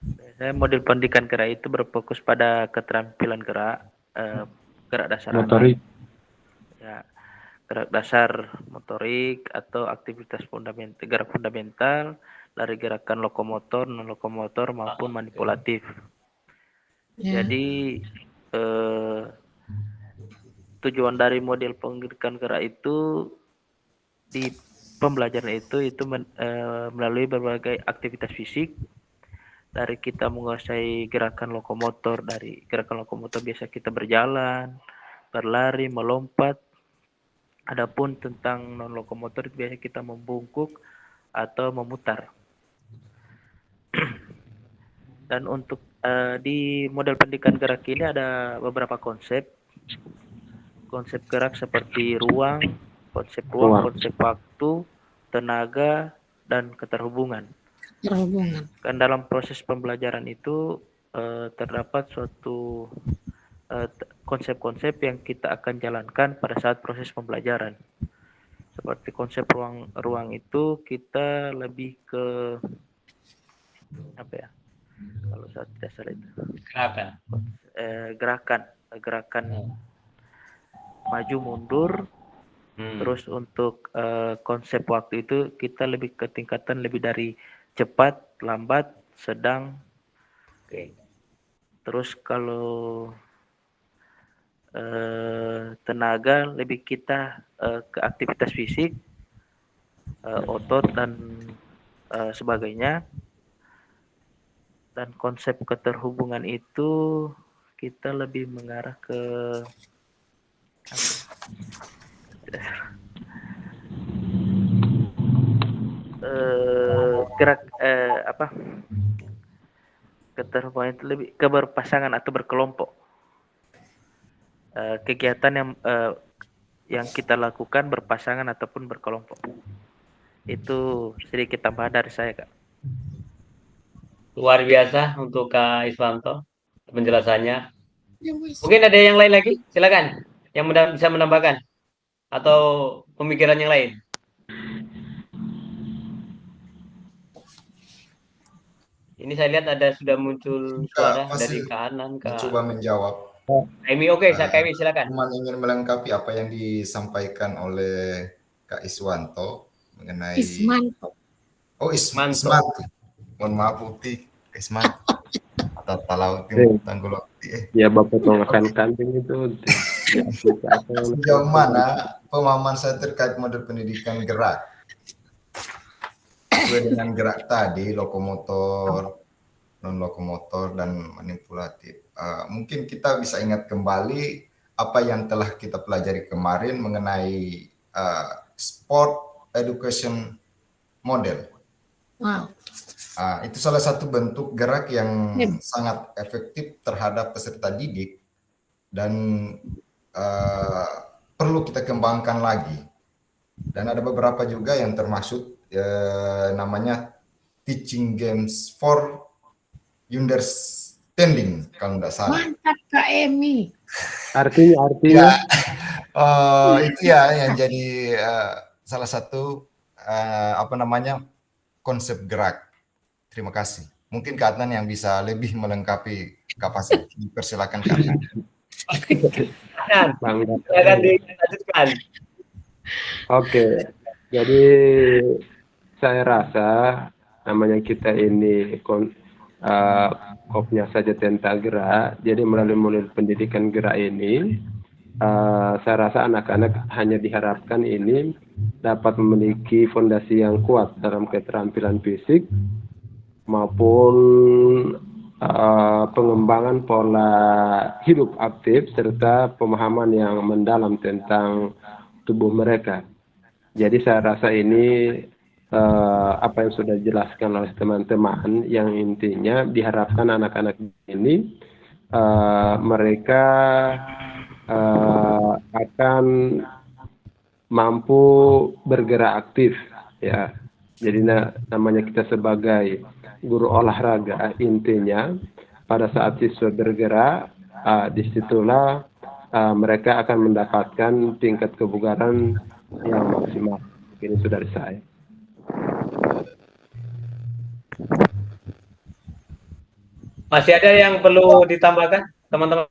Biasanya model pendidikan gerak itu berfokus pada keterampilan gerak, gerak dasar Motorik. anak, ya, gerak dasar motorik atau aktivitas fundamental, gerak fundamental dari gerakan lokomotor, non lokomotor maupun manipulatif. Ya. Jadi tujuan dari model pendidikan gerak itu di pembelajaran itu melalui berbagai aktivitas fisik. Dari kita menguasai gerakan lokomotor, dari gerakan lokomotor biasa kita berjalan, berlari, melompat. Adapun tentang non lokomotor biasa kita membungkuk atau memutar. Dan untuk di model pendidikan gerak ini ada beberapa konsep. Konsep gerak seperti ruang, konsep waktu, tenaga, dan keterhubungan. Dan dalam proses pembelajaran itu terdapat suatu konsep-konsep yang kita akan jalankan pada saat proses pembelajaran. Seperti konsep ruang itu kita lebih ke apa ya? Kalau saat tidak salah itu gerakan maju mundur. Terus untuk konsep waktu itu kita lebih ke tingkatan lebih dari cepat, lambat, sedang. Terus kalau tenaga lebih kita ke aktivitas fisik, otot dan sebagainya. Dan konsep keterhubungan itu kita lebih mengarah ke keterhubungan itu lebih ke berpasangan atau berkelompok. Kegiatan yang kita lakukan berpasangan ataupun berkelompok. Itu sedikit tambahan dari saya, Kak. Luar biasa untuk Kak Ismanto penjelasannya. Mungkin ada yang lain lagi? Silakan. Yang bisa menambahkan atau pemikiran yang lain. Ini saya lihat ada sudah muncul suara dari kanan. Coba menjawab. Emi, oke, Kak Emi, silakan. Cuma ingin melengkapi apa yang disampaikan oleh Kak Iswanto mengenai Ismanto. Oh, Ismanto. Mohon maaf Putih, Ismanto. Atau Talauti, Tangguloti. Ya, Bapak tongkan kambing itu. Sejauh mana pemahaman saya terkait model pendidikan gerak? Sesuai dengan gerak tadi, lokomotor, non lokomotor dan manipulatif. Mungkin kita bisa ingat kembali apa yang telah kita pelajari kemarin mengenai sport education model. Wow. Itu salah satu bentuk gerak yang sangat efektif terhadap peserta didik dan perlu kita kembangkan lagi. Dan ada beberapa juga yang termasuk namanya teaching games for understanding kalau tidak salah. Mantap Kak Emi. Artinya itu ya yang jadi salah satu konsep gerak. Terima kasih. Mungkin Kak Adnan yang bisa lebih melengkapi kapasitas. Persilakan Kak Adnan. Silakan dilanjutkan. Oke. Jadi saya rasa namanya kita ini kopnya saja tentang gerak. Jadi melalui model pendidikan gerak ini, saya rasa anak-anak hanya diharapkan ini dapat memiliki fondasi yang kuat dalam keterampilan fisik maupun pengembangan pola hidup aktif serta pemahaman yang mendalam tentang tubuh mereka. Jadi saya rasa ini apa yang sudah dijelaskan oleh teman-teman, yang intinya diharapkan anak-anak ini mereka akan mampu bergerak aktif, ya. Jadi namanya kita sebagai guru olahraga, intinya pada saat siswa bergerak, disitulah mereka akan mendapatkan tingkat kebugaran yang maksimal. Ini itu dari saya. Masih ada yang perlu ditambahkan, teman-teman?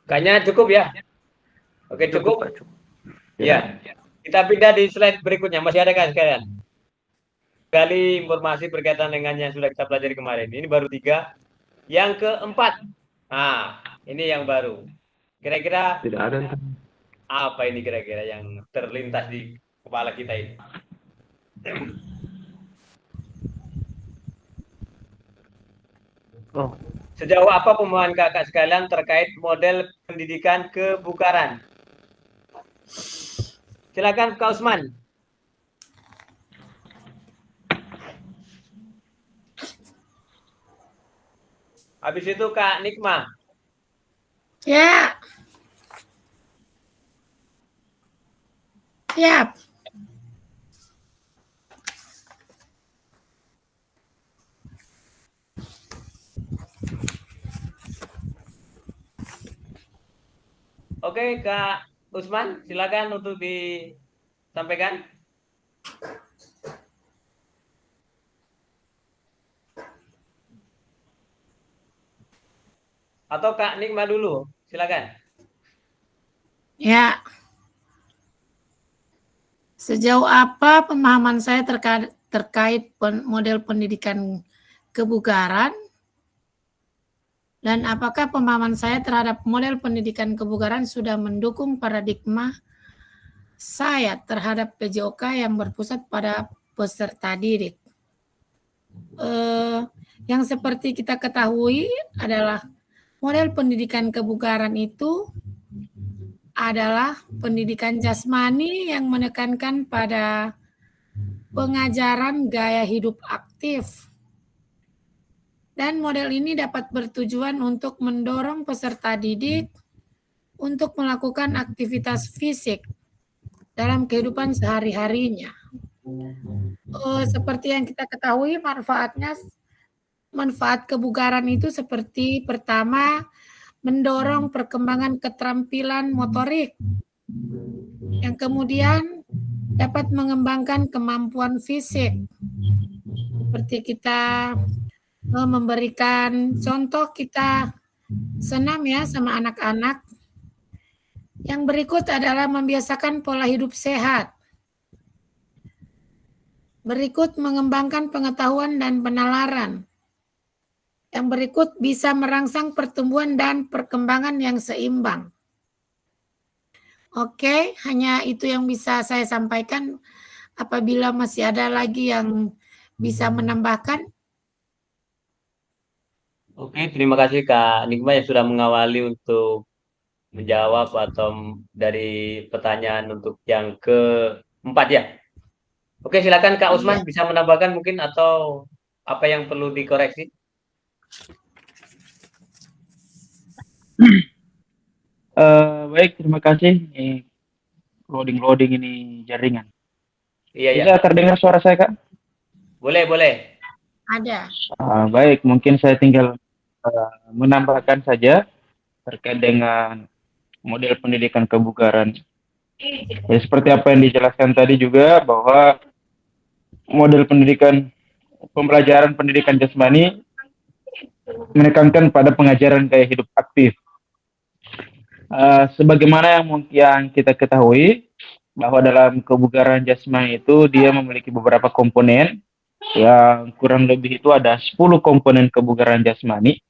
Kayaknya cukup ya? Oke, cukup? Ya. Kita pindah di slide berikutnya. Masih ada kan sekalian? Kali informasi berkaitan dengan yang sudah kita pelajari kemarin. Ini baru 3. Yang keempat. Nah, ini yang baru. Kira-kira Tidak ada. apa ini kira-kira yang terlintas di kepala kita ini? Sejauh apa pemahaman kakak sekalian terkait model pendidikan kebugaran? Silakan Kak Usman. Habis itu Kak Nikma. Ya. Siap. Oke, Kak Usman, silakan untuk disampaikan. Atau Kak Nikma dulu, silakan. Ya. Sejauh apa pemahaman saya terkait model pendidikan kebugaran, dan apakah pemahaman saya terhadap model pendidikan kebugaran sudah mendukung paradigma saya terhadap PJOK yang berpusat pada peserta didik? Yang seperti kita ketahui adalah model pendidikan kebugaran itu adalah pendidikan jasmani yang menekankan pada pengajaran gaya hidup aktif. Dan model ini dapat bertujuan untuk mendorong peserta didik untuk melakukan aktivitas fisik dalam kehidupan sehari-harinya. Seperti yang kita ketahui, manfaat kebugaran itu seperti pertama, mendorong perkembangan keterampilan motorik, yang kemudian dapat mengembangkan kemampuan fisik. Seperti kita memberikan contoh, kita senam ya sama anak-anak. Yang berikut adalah membiasakan pola hidup sehat. Berikut mengembangkan pengetahuan dan penalaran. Yang berikut bisa merangsang pertumbuhan dan perkembangan yang seimbang. Oke, hanya itu yang bisa saya sampaikan. Apabila masih ada lagi yang bisa menambahkan. Oke, terima kasih Kak Nikma yang sudah mengawali untuk menjawab atau dari pertanyaan untuk yang keempat ya. Oke, silakan Kak Usman bisa menambahkan mungkin atau apa yang perlu dikoreksi. Baik, terima kasih. Ini loading ini jaringan. Iya, Bisa terdengar suara saya, Kak? Boleh. Ada. Baik, mungkin saya tinggal menambahkan saja terkait dengan model pendidikan kebugaran. Ya, seperti apa yang dijelaskan tadi juga, bahwa model pembelajaran pendidikan jasmani menekankan pada pengajaran gaya hidup aktif. Sebagaimana yang kita ketahui, bahwa dalam kebugaran jasmani itu dia memiliki beberapa komponen, yang kurang lebih itu ada 10 komponen kebugaran jasmani,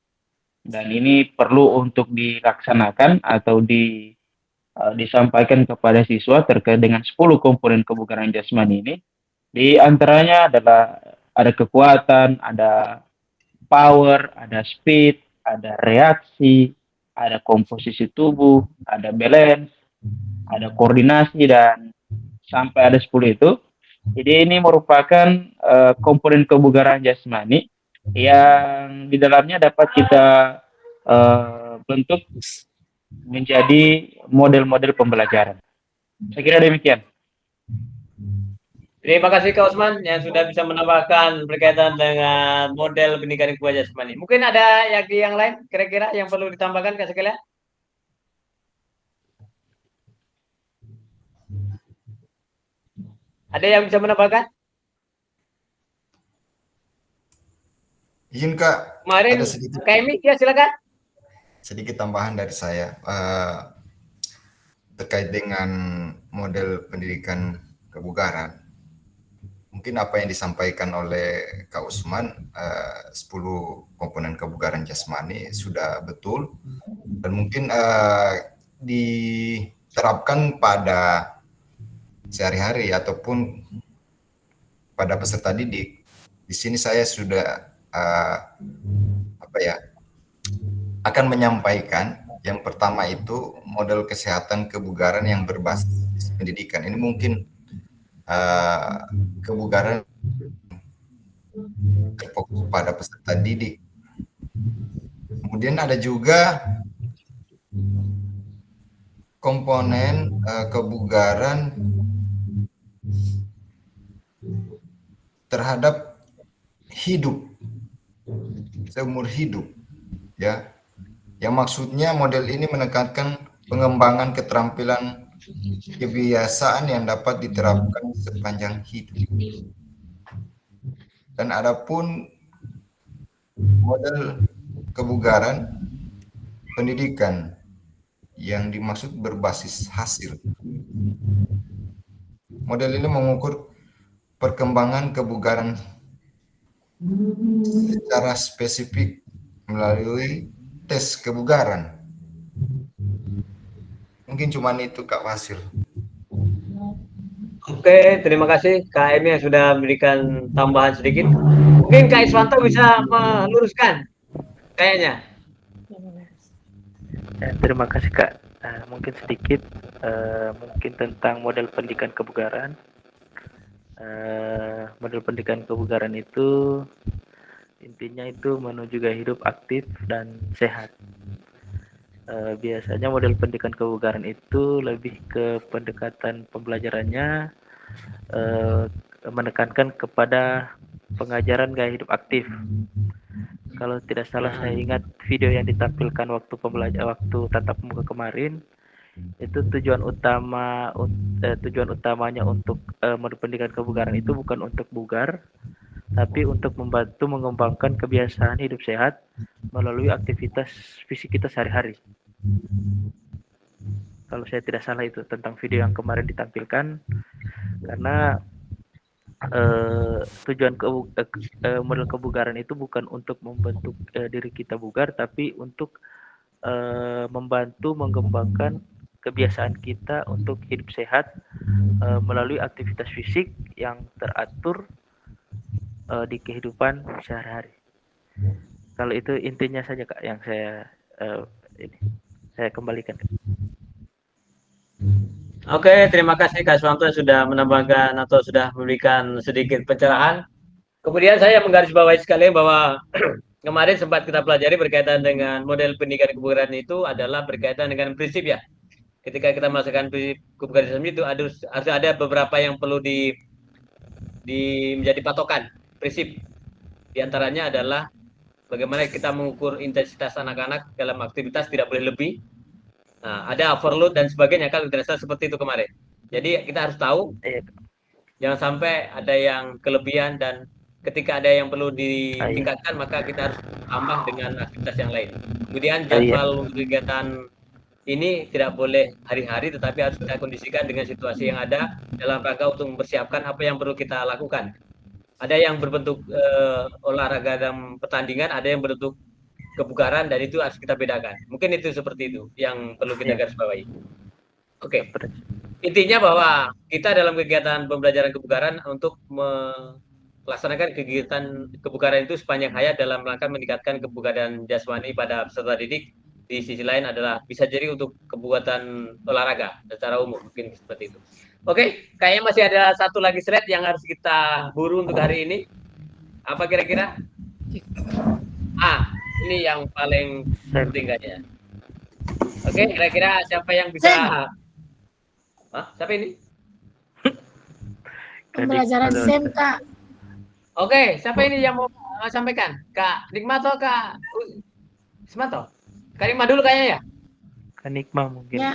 dan ini perlu untuk dilaksanakan atau disampaikan kepada siswa terkait dengan 10 komponen kebugaran jasmani ini. Di antaranya adalah ada kekuatan, ada power, ada speed, ada reaksi, ada komposisi tubuh, ada balance, ada koordinasi, dan sampai ada 10 itu. Jadi ini merupakan komponen kebugaran jasmani yang di dalamnya dapat kita bentuk menjadi model-model pembelajaran. Saya kira demikian. Terima kasih Kak Usman yang sudah bisa menambahkan berkaitan dengan model pendidikan kebugaran jasmani. Mungkin ada yang lain kira-kira yang perlu ditambahkan Kak sekalian? Ada yang bisa menambahkan? Izin Kak, Kemarin ada sedikit Kak Emi, ya silakan. sedikit tambahan dari saya terkait dengan model pendidikan kebugaran. Mungkin apa yang disampaikan oleh Kak Usman, 10 komponen kebugaran jasmani sudah betul, dan mungkin diterapkan pada sehari-hari ataupun pada peserta didik. Di sini saya sudah akan menyampaikan yang pertama itu model kesehatan kebugaran yang berbasis pendidikan. Ini mungkin kebugaran terfokus pada peserta didik. Kemudian ada juga komponen kebugaran terhadap hidup, seumur hidup, ya. Yang maksudnya model ini menekankan pengembangan keterampilan kebiasaan yang dapat diterapkan sepanjang hidup. Dan adapun model kebugaran pendidikan yang dimaksud berbasis hasil. Model ini mengukur perkembangan kebugaran secara spesifik melalui tes kebugaran. Mungkin cuma itu Kak Fasil. Oke, terima kasih Kak Emi yang sudah memberikan tambahan sedikit. Mungkin Kak Iswanto bisa meluruskan kayaknya. Terima kasih Kak. Mungkin sedikit mungkin tentang model pendidikan kebugaran. Model pendidikan kebugaran itu intinya itu menuju gaya hidup aktif dan sehat. Biasanya model pendidikan kebugaran itu lebih ke pendekatan pembelajarannya menekankan kepada pengajaran gaya hidup aktif. Kalau tidak salah saya ingat video yang ditampilkan waktu tatap muka kemarin, itu tujuan utamanya untuk model pendidikan kebugaran itu bukan untuk bugar, tapi untuk membantu mengembangkan kebiasaan hidup sehat melalui aktivitas fisik kita sehari-hari. Kalau saya tidak salah itu tentang video yang kemarin ditampilkan, karena tujuan model kebugaran itu bukan untuk membentuk diri kita bugar, tapi untuk membantu mengembangkan kebiasaan kita untuk hidup sehat melalui aktivitas fisik yang teratur di kehidupan sehari-hari. Kalau itu intinya saja Kak yang saya kembalikan. Oke, terima kasih Kak Iswanto yang sudah menambahkan atau sudah memberikan sedikit pencerahan. Kemudian saya menggarisbawahi sekali bahwa kemarin sempat kita pelajari berkaitan dengan model pendidikan kebugaran itu adalah berkaitan dengan prinsip ya. Ketika kita melaksanakan prinsip kebugaran itu harus ada beberapa yang perlu menjadi patokan prinsip. Di antaranya adalah bagaimana kita mengukur intensitas anak-anak dalam aktivitas tidak boleh lebih. Nah, ada overload dan sebagainya kalau tidak salah seperti itu kemarin. Jadi kita harus tahu jangan sampai ada yang kelebihan, dan ketika ada yang perlu ditingkatkan maka kita harus tambah dengan aktivitas yang lain. Kemudian jadwal kegiatan ini tidak boleh hari-hari, tetapi harus kita kondisikan dengan situasi yang ada dalam rangka untuk mempersiapkan apa yang perlu kita lakukan. Ada yang berbentuk olahraga dalam pertandingan, ada yang berbentuk kebugaran, dan itu harus kita bedakan. Mungkin itu seperti itu yang perlu kita garis bawahi. Oke. Intinya bahwa kita dalam kegiatan pembelajaran kebugaran untuk melaksanakan kegiatan kebugaran itu sepanjang hayat dalam rangka meningkatkan kebugaran jasmani pada peserta didik. Di sisi lain adalah bisa jadi untuk kebugaran olahraga secara umum, mungkin seperti itu. Oke, kayaknya masih ada satu lagi slide yang harus kita buru untuk hari ini. Apa kira-kira? Ini yang paling penting kayaknya. Oke, kira-kira siapa yang bisa? Siapa ini? pembelajaran SEM, Kak. Oke, siapa ini yang mau sampaikan? Kak Nikma atau Kak Ismanto? Kak Nikma dulu kayaknya ya? Kak Nikma mungkin. Ya.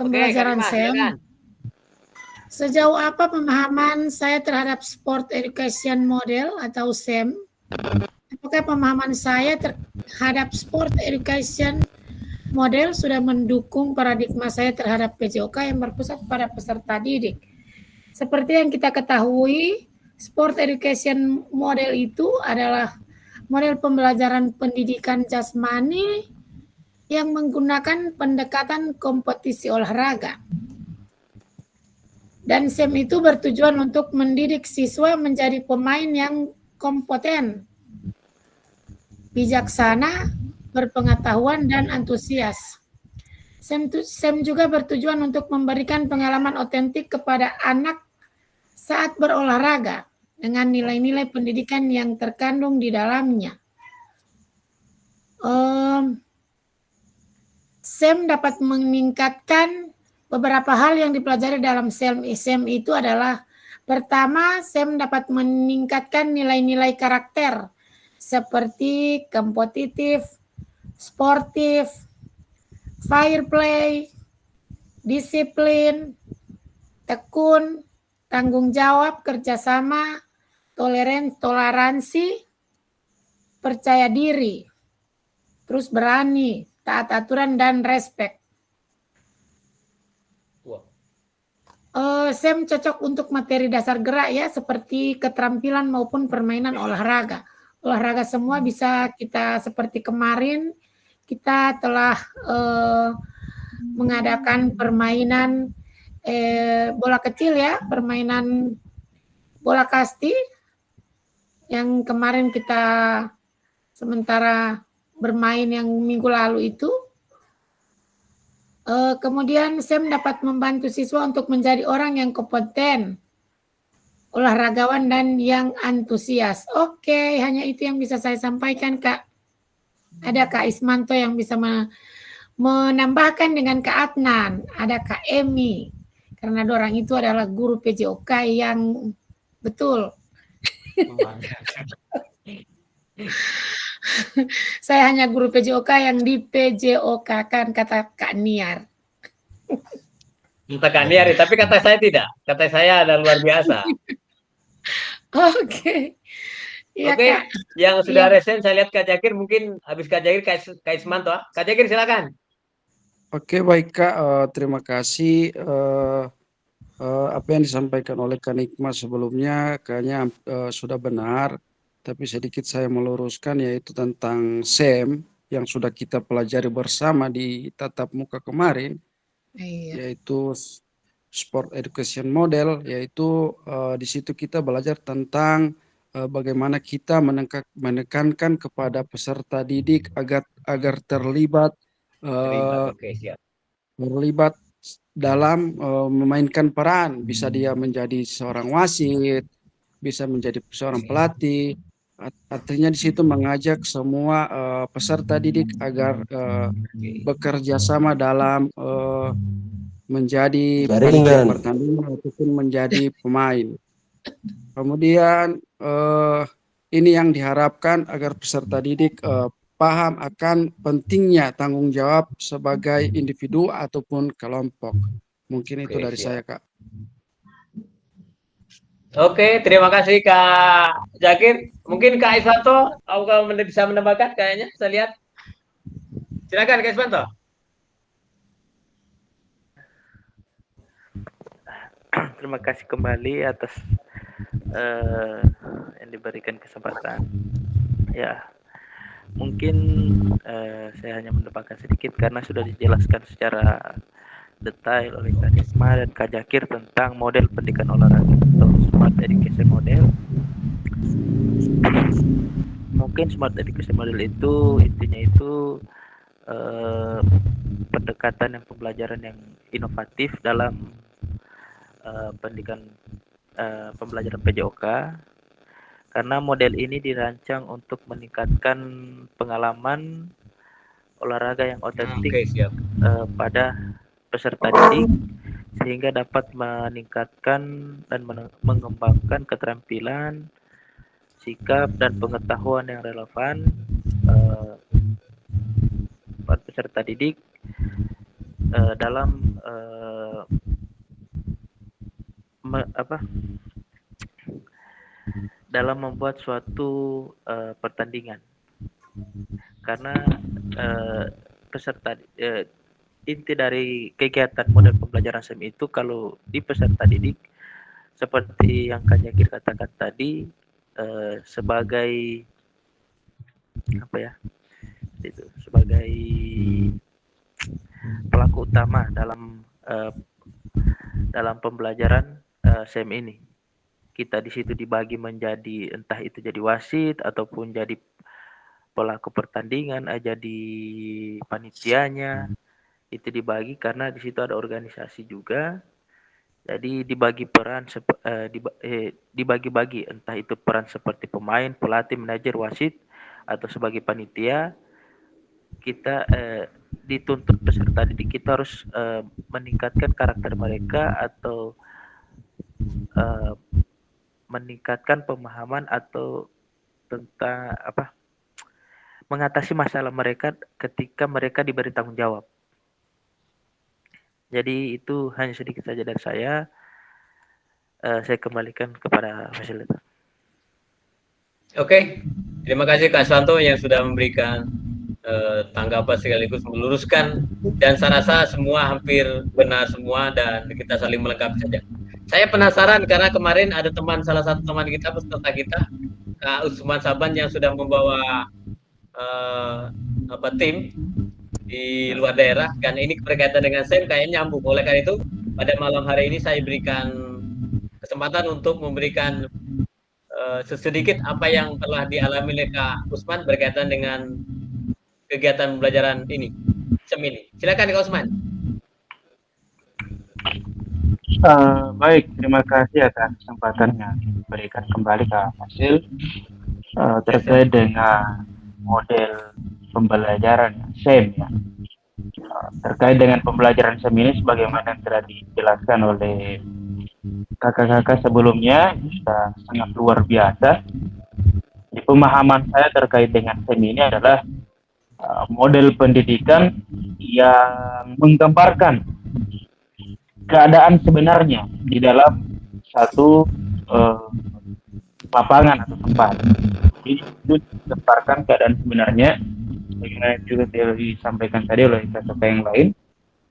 Oke, Kak Pembelajaran Nikma, SEM. silakan. Sejauh apa pemahaman saya terhadap Sport Education Model atau SEM? Apakah pemahaman saya terhadap Sport Education Model sudah mendukung paradigma saya terhadap PJOK yang berpusat pada peserta didik? Seperti yang kita ketahui, Sport Education Model itu adalah model pembelajaran pendidikan jasmani yang menggunakan pendekatan kompetisi olahraga. Dan SEM itu bertujuan untuk mendidik siswa menjadi pemain yang kompeten, bijaksana, berpengetahuan, dan antusias. SEM juga bertujuan untuk memberikan pengalaman otentik kepada anak saat berolahraga dengan nilai-nilai pendidikan yang terkandung di dalamnya. SEM dapat meningkatkan beberapa hal yang dipelajari dalam SEM itu adalah, pertama, SEM dapat meningkatkan nilai-nilai karakter seperti kompetitif, sportif, fair play, disiplin, tekun, tanggung jawab, kerjasama, toleransi, percaya diri, terus berani, taat aturan, dan respek. SEM cocok untuk materi dasar gerak ya, seperti keterampilan maupun permainan olahraga. Olahraga semua bisa kita, seperti kemarin kita telah mengadakan permainan bola kecil ya, permainan bola kasti yang kemarin kita sementara bermain yang minggu lalu itu. Kemudian SEM dapat membantu siswa untuk menjadi orang yang kompeten, olahragawan, dan yang antusias. Oke, hanya itu yang bisa saya sampaikan, Kak. Ada Kak Ismanto yang bisa menambahkan dengan Kak Adnan, ada Kak Emi, karena dorang itu adalah guru PJOK yang betul. Saya hanya guru PJOK yang di PJOK-kan, kata Kak Niar. Kata Kak Niar, tapi kata saya tidak. Kata saya ada luar biasa. Oke. Ya, Oke, Kak. yang sudah resen saya lihat Kak Jakir, mungkin habis Kak Jakir, Kak Ismanto. Kak Jakir silakan. Oke, baik Kak, terima kasih. Apa yang disampaikan oleh Kak Nikma sebelumnya kayaknya sudah benar. Tapi sedikit saya meluruskan, yaitu tentang SEM yang sudah kita pelajari bersama di tatap muka kemarin, yaitu Sport Education Model, yaitu di situ kita belajar tentang bagaimana kita menekankan kepada peserta didik agar terlibat terlibat dalam memainkan peran. Bisa dia menjadi seorang wasit, bisa menjadi seorang pelatih. Artinya di situ mengajak semua peserta didik agar bekerja sama dalam menjadi panitia pertandingan ataupun menjadi pemain. Kemudian ini yang diharapkan agar peserta didik paham akan pentingnya tanggung jawab sebagai individu ataupun kelompok. Mungkin itu dari saya, Kak. Oke, terima kasih Kak Jakir. Mungkin Kak Ismanto, kalau bisa menambahkan kayaknya, saya lihat. Silakan Kak Ismanto. Terima kasih kembali atas yang diberikan kesempatan. Ya, mungkin saya hanya menambahkan sedikit karena sudah dijelaskan secara detail oleh Kak Nikma dan Kak Jakir tentang model pendidikan olahraga atau Smart Education Model. Mungkin Smart Education Model itu intinya itu pendekatan dan pembelajaran yang inovatif dalam pendidikan pembelajaran PJOK, karena model ini dirancang untuk meningkatkan pengalaman olahraga yang otentik pada peserta didik sehingga dapat meningkatkan dan mengembangkan keterampilan, sikap, dan pengetahuan yang relevan buat peserta didik dalam dalam membuat suatu pertandingan. Karena peserta inti dari kegiatan model pembelajaran SEM itu kalau di peserta didik seperti yang Kak Jakir katakan tadi sebagai sebagai pelaku utama dalam pembelajaran SEM ini. Kita di situ dibagi menjadi entah itu jadi wasit ataupun jadi pelaku pertandingan, jadi panitianya. Itu dibagi karena di situ ada organisasi juga. Jadi dibagi peran dibagi-bagi entah itu peran seperti pemain, pelatih, manajer, wasit atau sebagai panitia. Kita dituntut peserta didik kita harus meningkatkan karakter mereka atau meningkatkan pemahaman atau tentang mengatasi masalah mereka ketika mereka diberi tanggung jawab. Jadi itu hanya sedikit saja dari saya. Saya kembalikan kepada fasilitator. Oke, terima kasih Kak Santo yang sudah memberikan tanggapan sekaligus meluruskan, dan saya rasa semua hampir benar semua dan kita saling melengkapi saja. Saya penasaran karena kemarin ada salah satu teman kita, peserta kita, Kak Usman Saban yang sudah membawa tim di luar daerah, kan ini berkaitan dengan SEM kayaknya nyambung. Oleh karena itu pada malam hari ini saya berikan kesempatan untuk memberikan sedikit apa yang telah dialami oleh Kak Usman berkaitan dengan kegiatan pembelajaran ini, SEM ini. Silakan Kak Usman. Baik, terima kasih atas kesempatan yang diberikan kembali Kak Fasil terkait dengan model pembelajaran SEM ya. Terkait dengan pembelajaran SEM ini sebagaimana yang telah dijelaskan oleh kakak-kakak sebelumnya, sudah sangat luar biasa. Di pemahaman saya terkait dengan SEM ini adalah model pendidikan yang menggambarkan keadaan sebenarnya di dalam satu lapangan atau tempat. Jadi itu menggambarkan keadaan sebenarnya, bagaimana juga disampaikan tadi oleh kakak yang lain,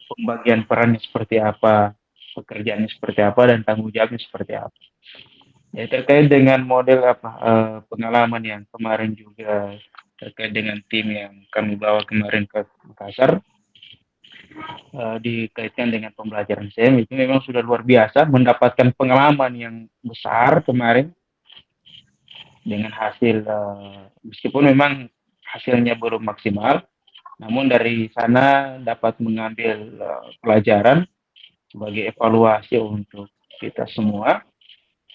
pembagian perannya seperti apa, pekerjaannya seperti apa, dan tanggung jawabnya seperti apa. Ya, terkait dengan model pengalaman yang kemarin juga terkait dengan tim yang kami bawa kemarin ke Makassar, dikaitkan dengan pembelajaran SEM itu memang sudah luar biasa, mendapatkan pengalaman yang besar kemarin dengan hasil meskipun memang hasilnya belum maksimal, namun dari sana dapat mengambil pelajaran sebagai evaluasi untuk kita semua.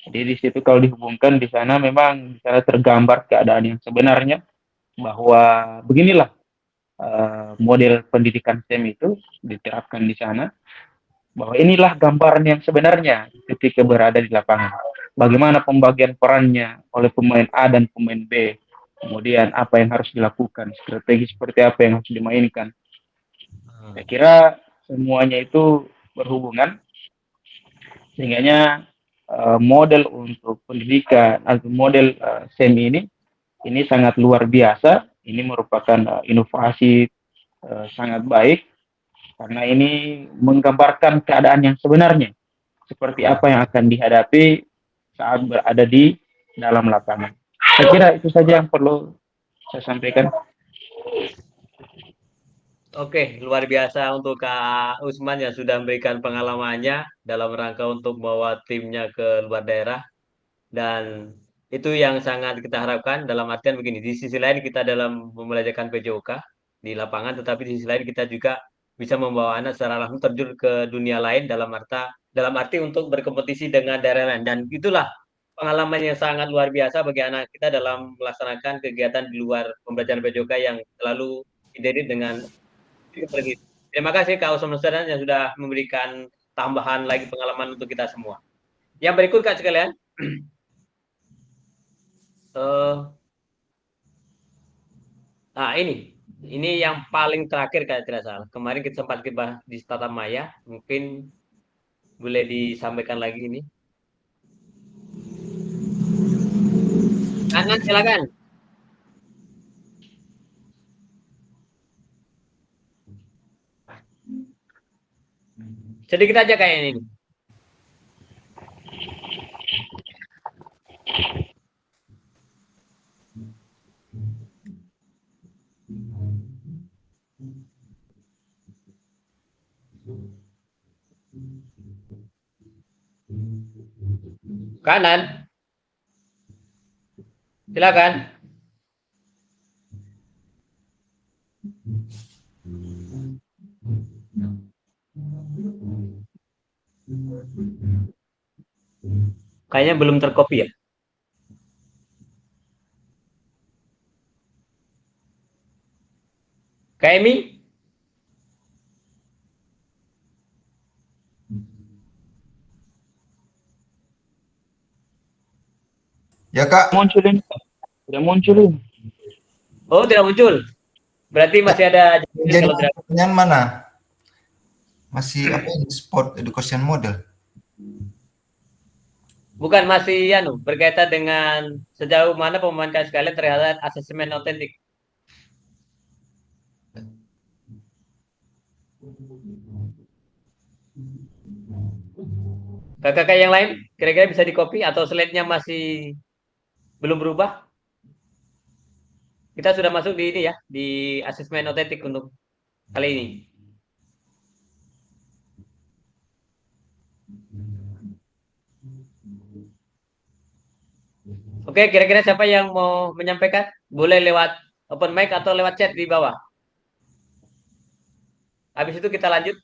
Jadi di situ kalau dihubungkan di sana memang di sana tergambar keadaan yang sebenarnya, bahwa beginilah model pendidikan SEM itu diterapkan di sana, bahwa inilah gambaran yang sebenarnya ketika berada di lapangan. Bagaimana pembagian perannya oleh pemain A dan pemain B, kemudian apa yang harus dilakukan, strategi seperti apa yang harus dimainkan. Saya kira semuanya itu berhubungan, sehingga model untuk pendidikan atau model SEM ini sangat luar biasa. Ini merupakan inovasi sangat baik karena ini menggambarkan keadaan yang sebenarnya seperti apa yang akan dihadapi saat berada di dalam lapangan. Saya kira itu saja yang perlu saya sampaikan. Oke, luar biasa untuk Kak Usman yang sudah memberikan pengalamannya dalam rangka untuk membawa timnya ke luar daerah. Dan itu yang sangat kita harapkan, dalam artian begini, di sisi lain kita dalam membelajarkan PJOK di lapangan, tetapi di sisi lain kita juga bisa membawa anak secara langsung terjun ke dunia lain dalam arti untuk berkompetisi dengan daerah lain. Dan itulah pengalaman yang sangat luar biasa bagi anak kita dalam melaksanakan kegiatan di luar pembelajaran PJOK yang selalu identik dengan pergi. Terima kasih Kak Usman yang sudah memberikan tambahan lagi pengalaman untuk kita semua. Yang berikut Kak sekalian, nah ini yang paling terakhir Kak tidak salah. Kemarin kita sempat bahas di Tata Maya, mungkin boleh disampaikan lagi ini. Kanan silakan. Sedikit aja kayak ini. Kanan. Silakan. Kayaknya belum tercopy ya. Kak Emi? Ya Kak, Munculin. Tidak munculin. Oh, tidak muncul. Berarti masih ada jadi kalau tidak. pertanyaan mana? Masih apa ini sport education model? Bukan, masih berkaitan dengan sejauh mana pemahaman kalian sekalian terhadap asesmen otentik. Kakak yang lain kira-kira bisa di-copy atau slide-nya masih belum berubah? Kita sudah masuk di ini ya, di asesmen otentik untuk kali ini. Oke, kira-kira siapa yang mau menyampaikan? Boleh lewat open mic atau lewat chat di bawah. Habis itu kita lanjut,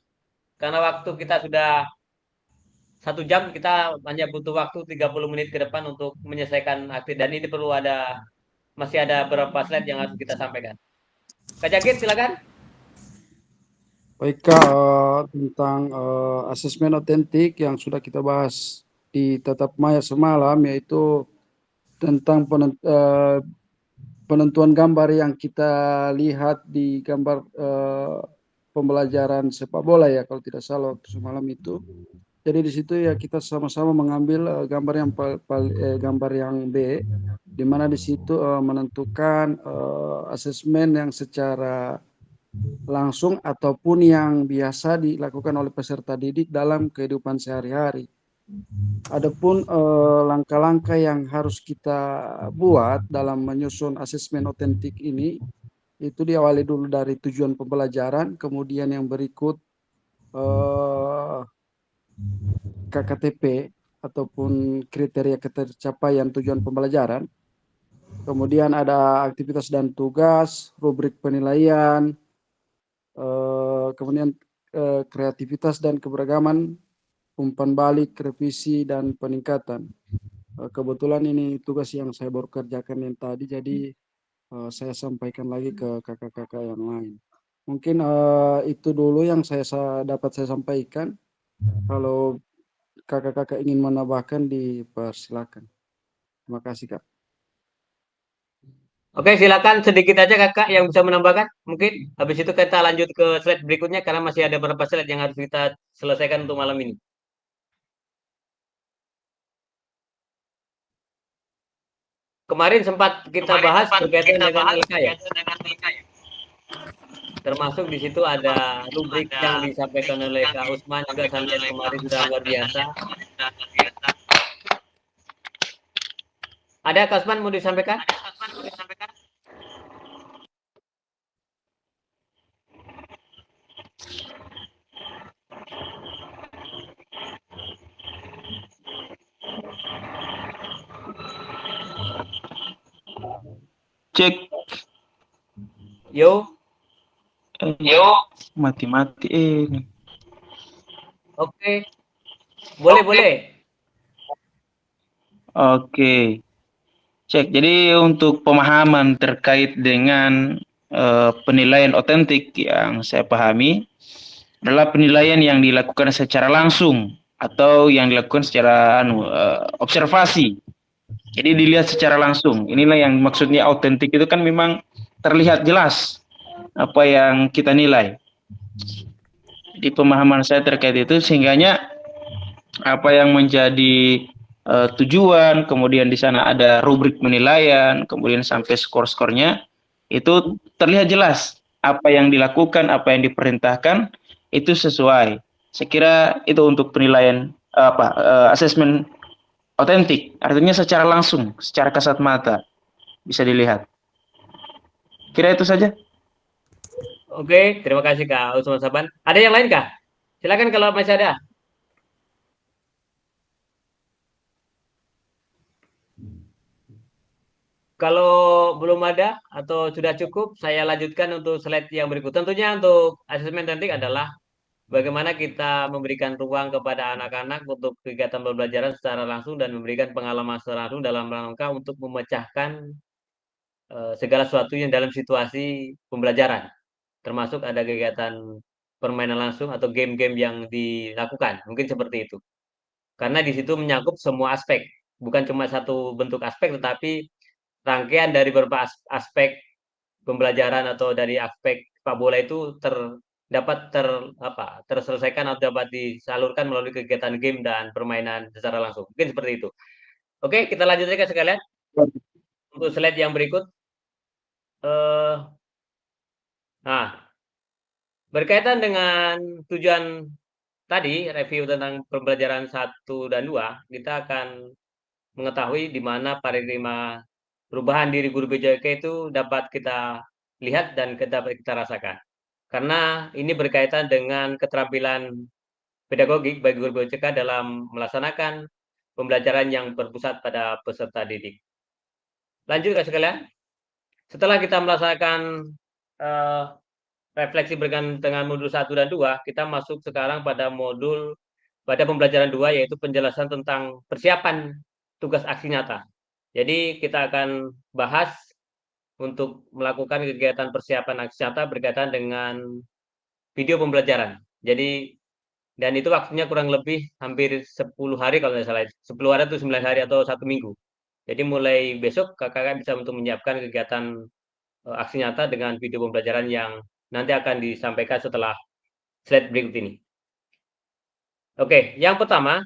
karena waktu kita sudah 1 jam, kita hanya butuh waktu 30 menit ke depan untuk menyelesaikan aktif. Dan ini perlu masih ada beberapa slide yang harus kita sampaikan. Kak Jakir, silakan. Baik Kak, tentang asesmen otentik yang sudah kita bahas di Tatap Maya semalam, yaitu tentang penentuan gambar yang kita lihat di gambar pembelajaran sepak bola ya, kalau tidak salah waktu semalam itu. Jadi di situ ya kita sama-sama mengambil gambar yang B, di mana di situ menentukan asesmen yang secara langsung ataupun yang biasa dilakukan oleh peserta didik dalam kehidupan sehari-hari. Adapun langkah-langkah yang harus kita buat dalam menyusun asesmen otentik ini, itu diawali dulu dari tujuan pembelajaran, kemudian yang berikut KKTP ataupun kriteria ketercapaian tujuan pembelajaran. Kemudian ada aktivitas dan tugas, rubrik penilaian, kemudian kreativitas dan keberagaman, umpan balik, revisi, dan peningkatan. Kebetulan ini tugas yang saya baru kerjakan yang tadi, jadi saya sampaikan lagi ke kakak-kakak yang lain. Mungkin itu dulu yang dapat saya sampaikan. Kalau kakak-kakak ingin menambahkan, dipersilakan. Terima kasih Kak. Oke, silakan sedikit aja kakak yang bisa menambahkan. Mungkin habis itu kita lanjut ke slide berikutnya karena masih ada beberapa slide yang harus kita selesaikan untuk malam ini. Kemarin sempat kita bahas berkaitan dengan LK ya. Termasuk di situ ada rubrik yang disampaikan oleh Kak Usman juga, saya lihat kemarin sudah luar biasa. Ada Kak Usman mau disampaikan? Cek. Yo. Mati-mati ini. Oke. Boleh. Oke. Cek. Jadi untuk pemahaman terkait dengan penilaian otentik yang saya pahami, adalah penilaian yang dilakukan secara langsung atau yang dilakukan secara observasi. Jadi dilihat secara langsung. Inilah yang maksudnya autentik, itu kan memang terlihat jelas apa yang kita nilai. Di pemahaman saya terkait itu, sehingganya apa yang menjadi tujuan, kemudian di sana ada rubrik penilaian, kemudian sampai skor-skornya, itu terlihat jelas apa yang dilakukan, apa yang diperintahkan itu sesuai. Saya kira itu untuk penilaian asesmen otentik, artinya secara langsung, secara kasat mata bisa dilihat. Kira itu saja. Oke, terima kasih Kak Usman Saban. Ada yang lain Kak? Silakan kalau masih ada. Kalau belum ada atau sudah cukup, saya lanjutkan untuk slide yang berikut. Tentunya untuk asesmen otentik adalah bagaimana kita memberikan ruang kepada anak-anak untuk kegiatan pembelajaran secara langsung dan memberikan pengalaman secara langsung dalam rangka untuk memecahkan segala sesuatu yang dalam situasi pembelajaran. Termasuk ada kegiatan permainan langsung atau game-game yang dilakukan. Mungkin seperti itu. Karena di situ menyangkut semua aspek. Bukan cuma satu bentuk aspek, tetapi rangkaian dari beberapa aspek pembelajaran atau dari aspek sepak bola itu dapat terselesaikan atau dapat disalurkan melalui kegiatan game dan permainan secara langsung. Mungkin seperti itu. Oke, kita lanjut aja sekalian. Untuk slide yang berikut. Nah, berkaitan dengan tujuan tadi, review tentang pembelajaran 1 dan 2, kita akan mengetahui di mana paradigma perubahan diri guru BJK itu dapat kita lihat dan dapat kita rasakan. Karena ini berkaitan dengan keterampilan pedagogik bagi guru BJK dalam melaksanakan pembelajaran yang berpusat pada peserta didik. Lanjut sekalian. Setelah kita melaksanakan refleksi berkaitan dengan modul 1 dan 2, kita masuk sekarang pada pembelajaran 2, yaitu penjelasan tentang persiapan tugas aksi nyata. Jadi kita akan bahas untuk melakukan kegiatan persiapan aksi nyata berkaitan dengan video pembelajaran. Jadi, dan itu waktunya kurang lebih hampir 10 hari kalau tidak salah. 10 hari atau 9 hari atau 1 minggu. Jadi mulai besok kakak bisa untuk menyiapkan kegiatan aksi nyata dengan video pembelajaran yang nanti akan disampaikan setelah slide berikut ini. Oke, yang pertama,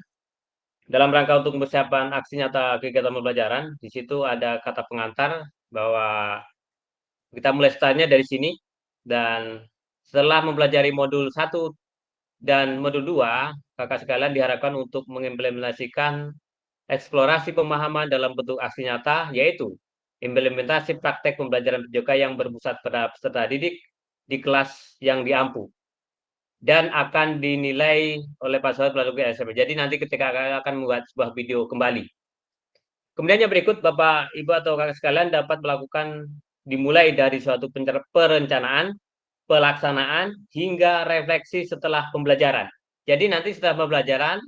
dalam rangka untuk persiapan aksi nyata kegiatan pembelajaran, di situ ada kata pengantar bahwa kita mulai startnya dari sini, dan setelah mempelajari modul 1 dan modul 2, kakak sekalian diharapkan untuk mengimplementasikan eksplorasi pemahaman dalam bentuk aksi nyata, yaitu implementasi praktek pembelajaran PJOK yang berpusat pada peserta didik di kelas yang diampu dan akan dinilai oleh pasangan melalui SMP. Jadi nanti ketika kakak akan membuat sebuah video kembali. Kemudian yang berikut, Bapak, Ibu, atau kakak sekalian dapat melakukan dimulai dari suatu perencanaan, pelaksanaan, hingga refleksi setelah pembelajaran. Jadi nanti setelah pembelajaran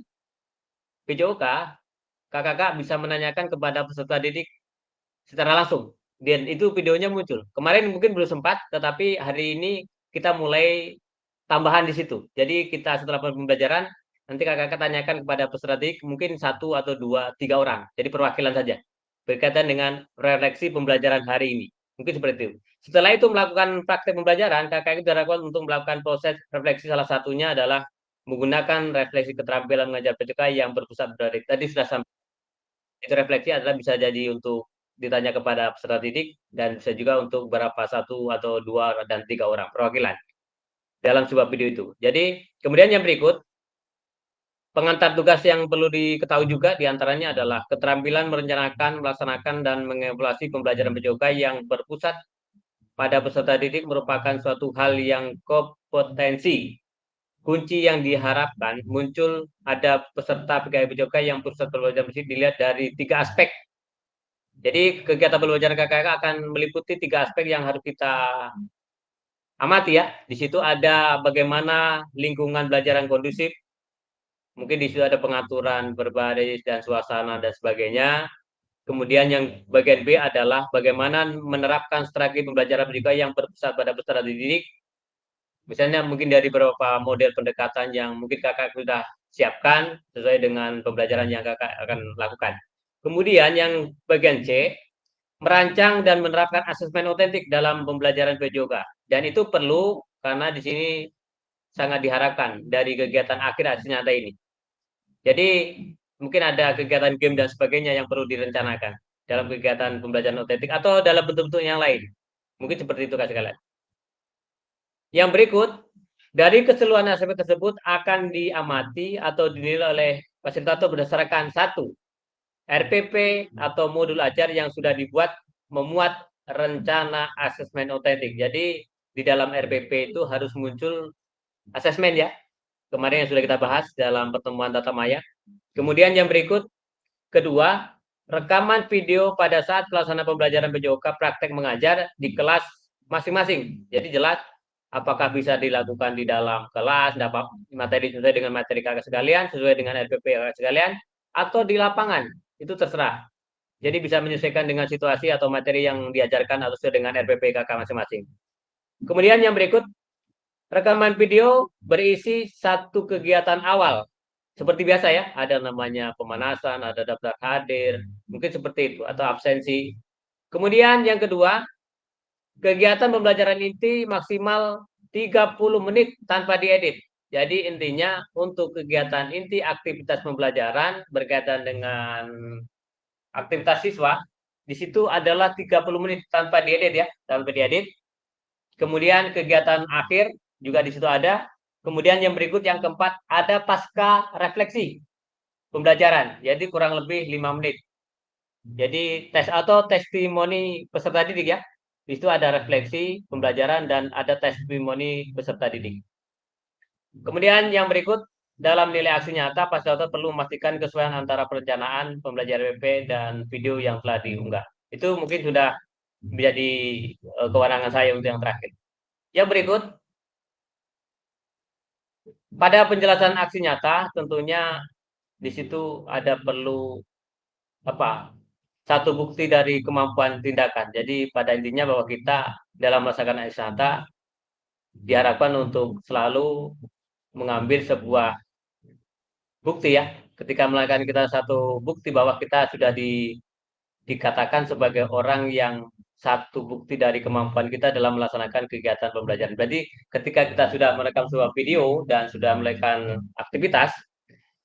PJOK, kakak bisa menanyakan kepada peserta didik secara langsung. Dan itu videonya muncul. Kemarin mungkin belum sempat, tetapi hari ini kita mulai tambahan di situ. Jadi kita setelah pembelajaran, nanti kakak tanyakan kepada peserta didik mungkin 1 atau 2, 3 orang. Jadi perwakilan saja. Berkaitan dengan refleksi pembelajaran hari ini. Mungkin seperti itu. Setelah itu melakukan praktek pembelajaran, kakak itu diharapkan untuk melakukan proses refleksi. Salah satunya adalah menggunakan refleksi keterampilan mengajar PJOK yang berpusat dari tadi sudah sampai. Itu refleksi adalah bisa jadi untuk ditanya kepada peserta didik dan bisa juga untuk beberapa 1 atau 2 dan 3 orang perwakilan dalam sebuah video itu. Jadi kemudian yang berikut, pengantar tugas yang perlu diketahui juga diantaranya adalah keterampilan merencanakan, melaksanakan, dan mengevaluasi pembelajaran PJOK yang berpusat pada peserta didik merupakan suatu hal yang kompetensi. Kunci yang diharapkan muncul ada peserta PJOK yang pusat pembelajaran dilihat dari 3 aspek. Jadi kegiatan pembelajaran KKK akan meliputi 3 aspek yang harus kita amati ya. Di situ ada bagaimana lingkungan belajar yang kondusif. Mungkin di situ ada pengaturan berbaris dan suasana dan sebagainya. Kemudian yang bagian B adalah bagaimana menerapkan strategi pembelajaran PJOK yang berpusat pada peserta didik. Misalnya mungkin dari beberapa model pendekatan yang mungkin kakak sudah siapkan sesuai dengan pembelajaran yang kakak akan lakukan. Kemudian yang bagian C, merancang dan menerapkan asesmen otentik dalam pembelajaran PJOK. Dan itu perlu karena di sini sangat diharapkan dari kegiatan akhir hasil nyata ini. Jadi mungkin ada kegiatan game dan sebagainya yang perlu direncanakan dalam kegiatan pembelajaran otentik atau dalam bentuk-bentuk yang lain. Mungkin seperti itu Kak sekalian. Yang berikut, dari keseluruhan aspek tersebut akan diamati atau dinilai oleh fasilitator berdasarkan 1. RPP atau modul ajar yang sudah dibuat memuat rencana asesmen otentik. Jadi di dalam RPP itu harus muncul asesmen ya. Kemarin yang sudah kita bahas dalam pertemuan tatap maya. Kemudian yang berikut, kedua, rekaman video pada saat pelaksanaan pembelajaran PJOK praktek mengajar di kelas masing-masing. Jadi jelas apakah bisa dilakukan di dalam kelas, dapat materi sesuai dengan materi kakak sekalian, sesuai dengan RPP kakak sekalian, atau di lapangan, itu terserah. Jadi bisa menyesuaikan dengan situasi atau materi yang diajarkan atau sesuai dengan RPP kakak masing-masing. Kemudian yang berikut, rekaman video berisi satu kegiatan awal. Seperti biasa ya, ada namanya pemanasan, ada daftar hadir, mungkin seperti itu, atau absensi. Kemudian yang kedua, kegiatan pembelajaran inti maksimal 30 menit tanpa diedit. Jadi intinya untuk kegiatan inti aktivitas pembelajaran berkaitan dengan aktivitas siswa, di situ adalah 30 menit tanpa diedit ya, tanpa diedit. Kemudian kegiatan akhir juga di situ ada. Kemudian yang berikut yang keempat, ada pasca refleksi pembelajaran. Jadi kurang lebih 5 menit. Jadi tes atau testimoni peserta didik ya. Di situ ada refleksi pembelajaran dan ada testimoni peserta didik. Kemudian yang berikut, dalam nilai aksi nyata, fasilitator perlu memastikan kesesuaian antara perencanaan pembelajaran PP dan video yang telah diunggah. Itu mungkin sudah menjadi kewenangan saya untuk yang terakhir. Yang berikut, pada penjelasan aksi nyata, tentunya di situ ada perlu satu bukti dari kemampuan tindakan. Jadi pada intinya bahwa kita dalam melaksanakan aksi nyata diharapkan untuk selalu mengambil sebuah bukti ya. Ketika melakukan kita satu bukti bahwa kita sudah dikatakan sebagai orang yang satu bukti dari kemampuan kita dalam melaksanakan kegiatan pembelajaran. Jadi ketika kita sudah merekam sebuah video dan sudah melakukan aktivitas,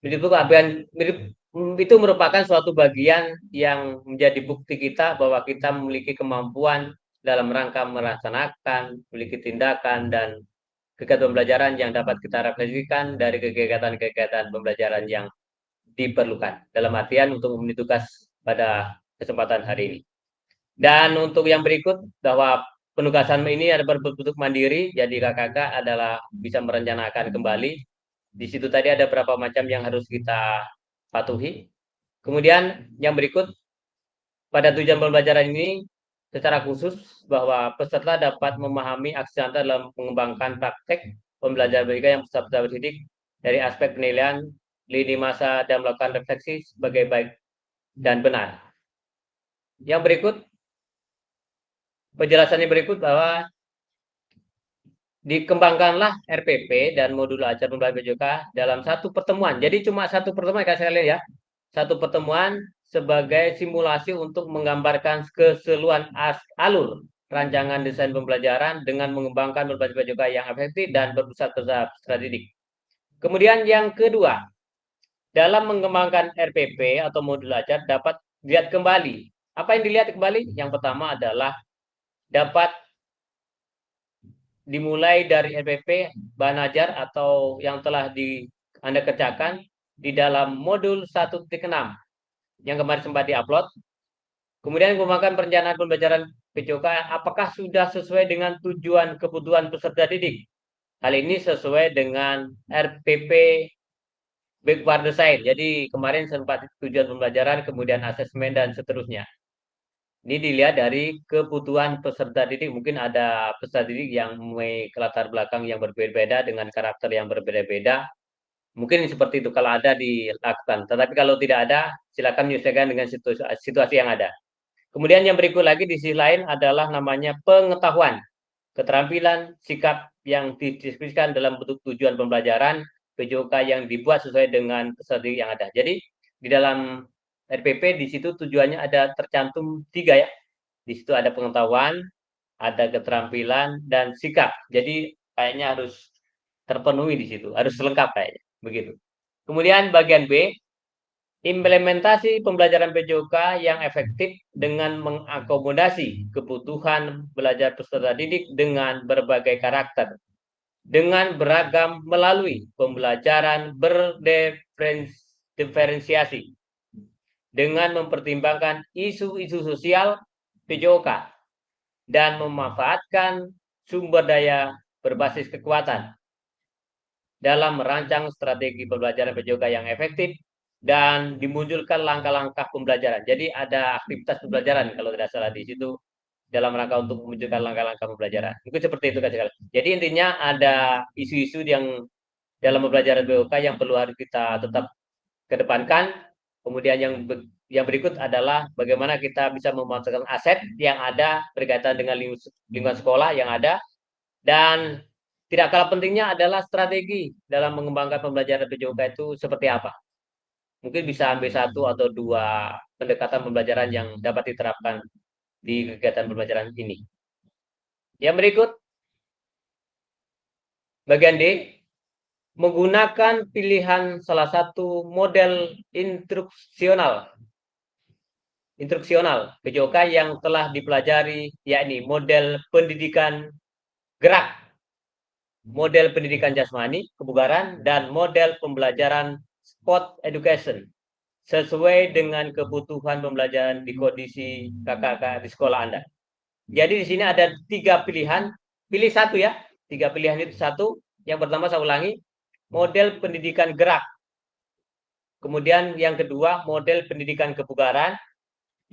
itu merupakan suatu bagian yang menjadi bukti kita bahwa kita memiliki kemampuan dalam rangka melaksanakan, memiliki tindakan dan kegiatan pembelajaran yang dapat kita refleksikan dari kegiatan-kegiatan pembelajaran yang diperlukan. Dalam artian untuk memenuhi tugas pada kesempatan hari ini. Dan untuk yang berikut, bahwa penugasan ini ada berbentuk mandiri, jadi kakak adalah bisa merencanakan kembali. Di situ tadi ada beberapa macam yang harus kita patuhi. Kemudian yang berikut, pada tujuan pembelajaran ini secara khusus bahwa peserta dapat memahami aksi nyata dalam mengembangkan praktek pembelajaran BK yang peserta didik dari aspek penilaian, lini masa, dan melakukan refleksi sebagai baik dan benar. Yang berikut, penjelasannya berikut bahwa dikembangkanlah RPP dan modul ajar pembelajaran PJOK dalam satu pertemuan. Jadi cuma satu pertemuan saya lihat ya. Satu pertemuan sebagai simulasi untuk menggambarkan keseluruhan alur rancangan desain pembelajaran dengan mengembangkan berbagai PJOK yang efektif dan berpusat pada peserta didik. Kemudian yang kedua, dalam mengembangkan RPP atau modul ajar dapat dilihat kembali. Apa yang dilihat kembali? Yang pertama adalah dapat dimulai dari RPP bahan ajar atau yang telah Anda kerjakan di dalam modul 1.6 yang kemarin sempat diupload. Kemudian mengembangkan perencanaan pembelajaran PJOK apakah sudah sesuai dengan tujuan kebutuhan peserta didik. Hal ini sesuai dengan RPP backward design. Jadi kemarin sempat tujuan pembelajaran, kemudian asesmen dan seterusnya. Ini dilihat dari kebutuhan peserta didik. Mungkin ada peserta didik yang mempunyai latar belakang yang berbeda-beda dengan karakter yang berbeda-beda. Mungkin seperti itu kalau ada dilakukan. Tetapi kalau tidak ada, silakan menyesuaikan dengan situasi yang ada. Kemudian yang berikut lagi di sisi lain adalah namanya pengetahuan, keterampilan, sikap, yang dideskripsikan dalam bentuk tujuan pembelajaran PJOK yang dibuat sesuai dengan peserta didik yang ada. Jadi di dalam RPP di situ tujuannya ada tercantum 3 ya. Di situ ada pengetahuan, ada keterampilan, dan sikap. Jadi kayaknya harus terpenuhi di situ, harus lengkap kayaknya, begitu. Kemudian bagian B, implementasi pembelajaran PJOK yang efektif dengan mengakomodasi kebutuhan belajar peserta didik dengan berbagai karakter, dengan beragam melalui pembelajaran berdiferensiasi, dengan mempertimbangkan isu-isu sosial PJOK, dan memanfaatkan sumber daya berbasis kekuatan dalam merancang strategi pembelajaran PJOK yang efektif dan dimunculkan langkah-langkah pembelajaran. Jadi ada aktivitas pembelajaran kalau tidak salah di situ dalam rangka untuk memunculkan langkah-langkah pembelajaran. Itu seperti itu kan. Jadi intinya ada isu-isu yang dalam pembelajaran PJOK yang perlu harus kita tetap kedepankan. Kemudian yang berikut adalah bagaimana kita bisa memanfaatkan aset yang ada berkaitan dengan lingkungan sekolah yang ada, dan tidak kalah pentingnya adalah strategi dalam mengembangkan pembelajaran PJOK itu seperti apa. Mungkin bisa ambil 1 atau 2 pendekatan pembelajaran yang dapat diterapkan di kegiatan pembelajaran ini. Yang berikut, bagian D, menggunakan pilihan salah satu model instruksional PJOK yang telah dipelajari, yakni model pendidikan gerak, model pendidikan jasmani, kebugaran, dan model pembelajaran sport education sesuai dengan kebutuhan pembelajaran di kondisi kakak-kakak di sekolah Anda. Jadi di sini ada 3 pilihan, pilih 1 ya. 3 pilihan itu 1. Yang pertama saya ulangi, model pendidikan gerak. Kemudian yang kedua, model pendidikan kebugaran.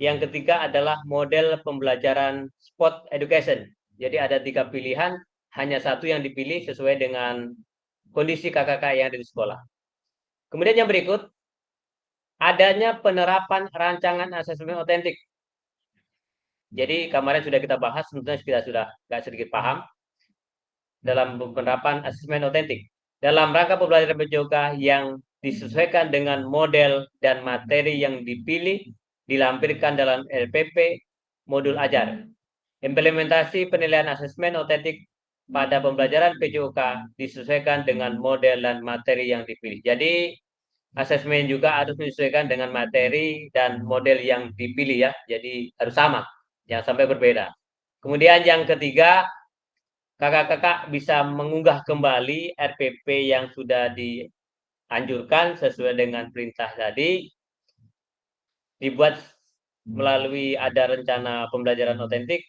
Yang ketiga adalah model pembelajaran sport education. Jadi ada 3 pilihan, hanya 1 yang dipilih sesuai dengan kondisi kakak-kakak yang ada di sekolah. Kemudian yang berikut, adanya penerapan rancangan asesmen otentik. Jadi kemarin sudah kita bahas, tentunya kita sudah agak sedikit paham dalam penerapan asesmen otentik. Dalam rangka pembelajaran PJOK yang disesuaikan dengan model dan materi yang dipilih, dilampirkan dalam LPP modul ajar. Implementasi penilaian asesmen otentik pada pembelajaran PJOK disesuaikan dengan model dan materi yang dipilih. Jadi asesmen juga harus disesuaikan dengan materi dan model yang dipilih ya. Jadi harus sama, jangan sampai berbeda. Kemudian yang ketiga, kakak-kakak bisa mengunggah kembali RPP yang sudah dianjurkan sesuai dengan perintah tadi, dibuat melalui ada rencana pembelajaran otentik.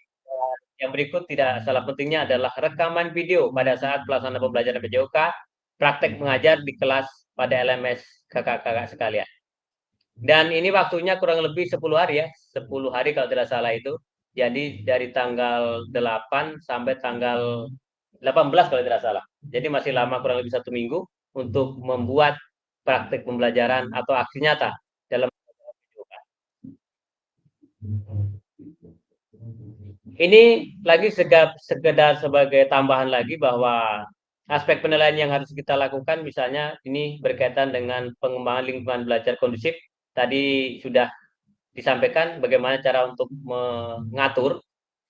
Yang berikut tidak salah pentingnya adalah rekaman video pada saat pelaksanaan pembelajaran PJOK, praktek mengajar di kelas pada LMS kakak-kakak sekalian. Dan ini waktunya kurang lebih 10 hari ya, 10 hari kalau tidak salah itu. Jadi dari tanggal 8 sampai tanggal 18 kalau tidak salah. Jadi masih lama, kurang lebih 1 minggu untuk membuat praktek pembelajaran atau aksi nyata dalam PJOK. Ini lagi sekedar sebagai tambahan lagi bahwa aspek penilaian yang harus kita lakukan misalnya ini berkaitan dengan pengembangan lingkungan belajar kondusif. Tadi sudah disampaikan bagaimana cara untuk mengatur.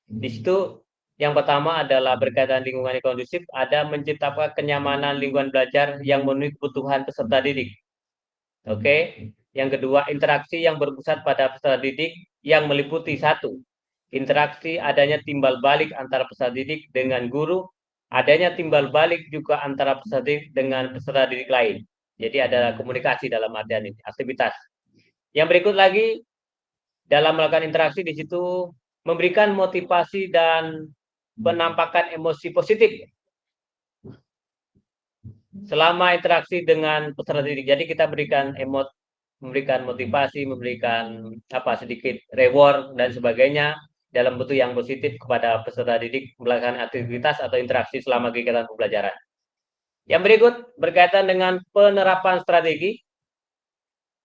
Di situ yang pertama adalah berkaitan lingkungan yang kondusif, ada menciptakan kenyamanan lingkungan belajar yang memenuhi kebutuhan peserta didik. Oke. Yang kedua, interaksi yang berpusat pada peserta didik yang meliputi 1, interaksi adanya timbal balik antara peserta didik dengan guru, adanya timbal balik juga antara peserta didik dengan peserta didik lain. Jadi ada komunikasi dalam artian ini, aktivitas. Yang berikut lagi, dalam melakukan interaksi di situ memberikan motivasi dan penampakan emosi positif selama interaksi dengan peserta didik. Jadi kita memberikan motivasi, memberikan sedikit reward dan sebagainya dalam bentuk yang positif kepada peserta didik melakukan aktivitas atau interaksi selama kegiatan pembelajaran. Yang berikut berkaitan dengan penerapan strategi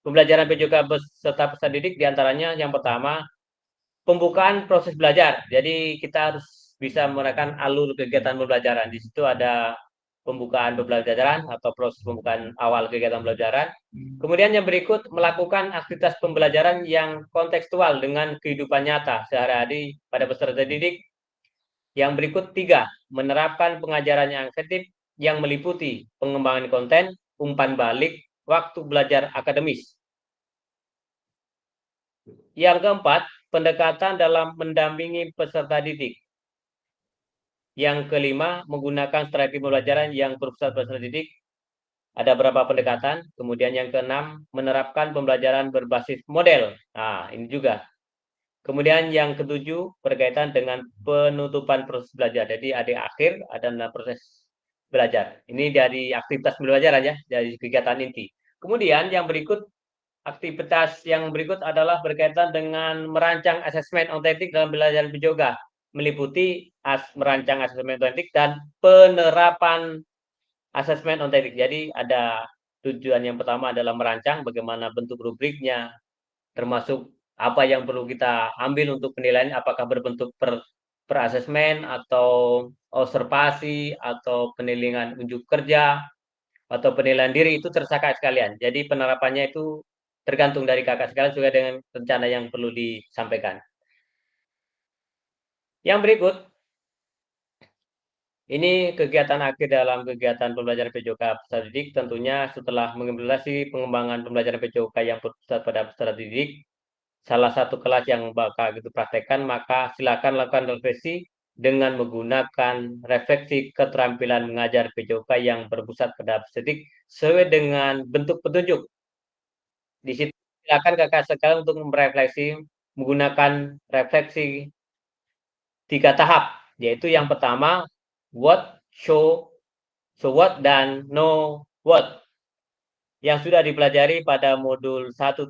pembelajaran PJOK beserta peserta didik, diantaranya yang pertama, pembukaan proses belajar. Jadi kita harus bisa menerapkan alur kegiatan pembelajaran. Di situ ada pembukaan pembelajaran atau proses pembukaan awal kegiatan pembelajaran. Kemudian yang berikut, melakukan aktivitas pembelajaran yang kontekstual dengan kehidupan nyata sehari-hari pada peserta didik. Yang berikut 3, menerapkan pengajaran yang efektif yang meliputi pengembangan konten, umpan balik, waktu belajar akademis. Yang keempat, pendekatan dalam mendampingi peserta didik. Yang kelima, menggunakan strategi pembelajaran yang berpusat peserta didik. Ada beberapa pendekatan. Kemudian yang keenam, menerapkan pembelajaran berbasis model. Nah, ini juga. Kemudian yang ketujuh, berkaitan dengan penutupan proses belajar. Jadi ada akhir, ada proses belajar. Ini dari aktivitas pembelajaran ya, dari kegiatan inti. Kemudian yang berikut, aktivitas yang berikut adalah berkaitan dengan merancang asesmen otentik dalam pembelajaran PJOKA, meliputi merancang asesmen otentik dan penerapan asesmen otentik. Jadi ada tujuan yang pertama adalah merancang bagaimana bentuk rubriknya, termasuk apa yang perlu kita ambil untuk penilaian, apakah berbentuk per asesmen atau observasi atau penilaian unjuk kerja atau penilaian diri, itu terserah kakak sekalian. Jadi penerapannya itu tergantung dari kakak sekalian sesuai dengan rencana yang perlu disampaikan. Yang berikut, ini kegiatan akhir dalam kegiatan pembelajaran PJOKA peserta didik. Tentunya setelah mengimplementasi pengembangan pembelajaran PJOKA yang berpusat pada peserta didik, salah satu kelas yang bakal gitu praktekkan, maka silakan lakukan refleksi dengan menggunakan refleksi keterampilan mengajar PJOKA yang berpusat pada peserta didik sesuai dengan bentuk petunjuk. Di situ silakan kakak sekalian untuk merefleksi menggunakan refleksi 3 tahap, yaitu yang pertama what, show what, dan know what, yang sudah dipelajari pada modul 1.1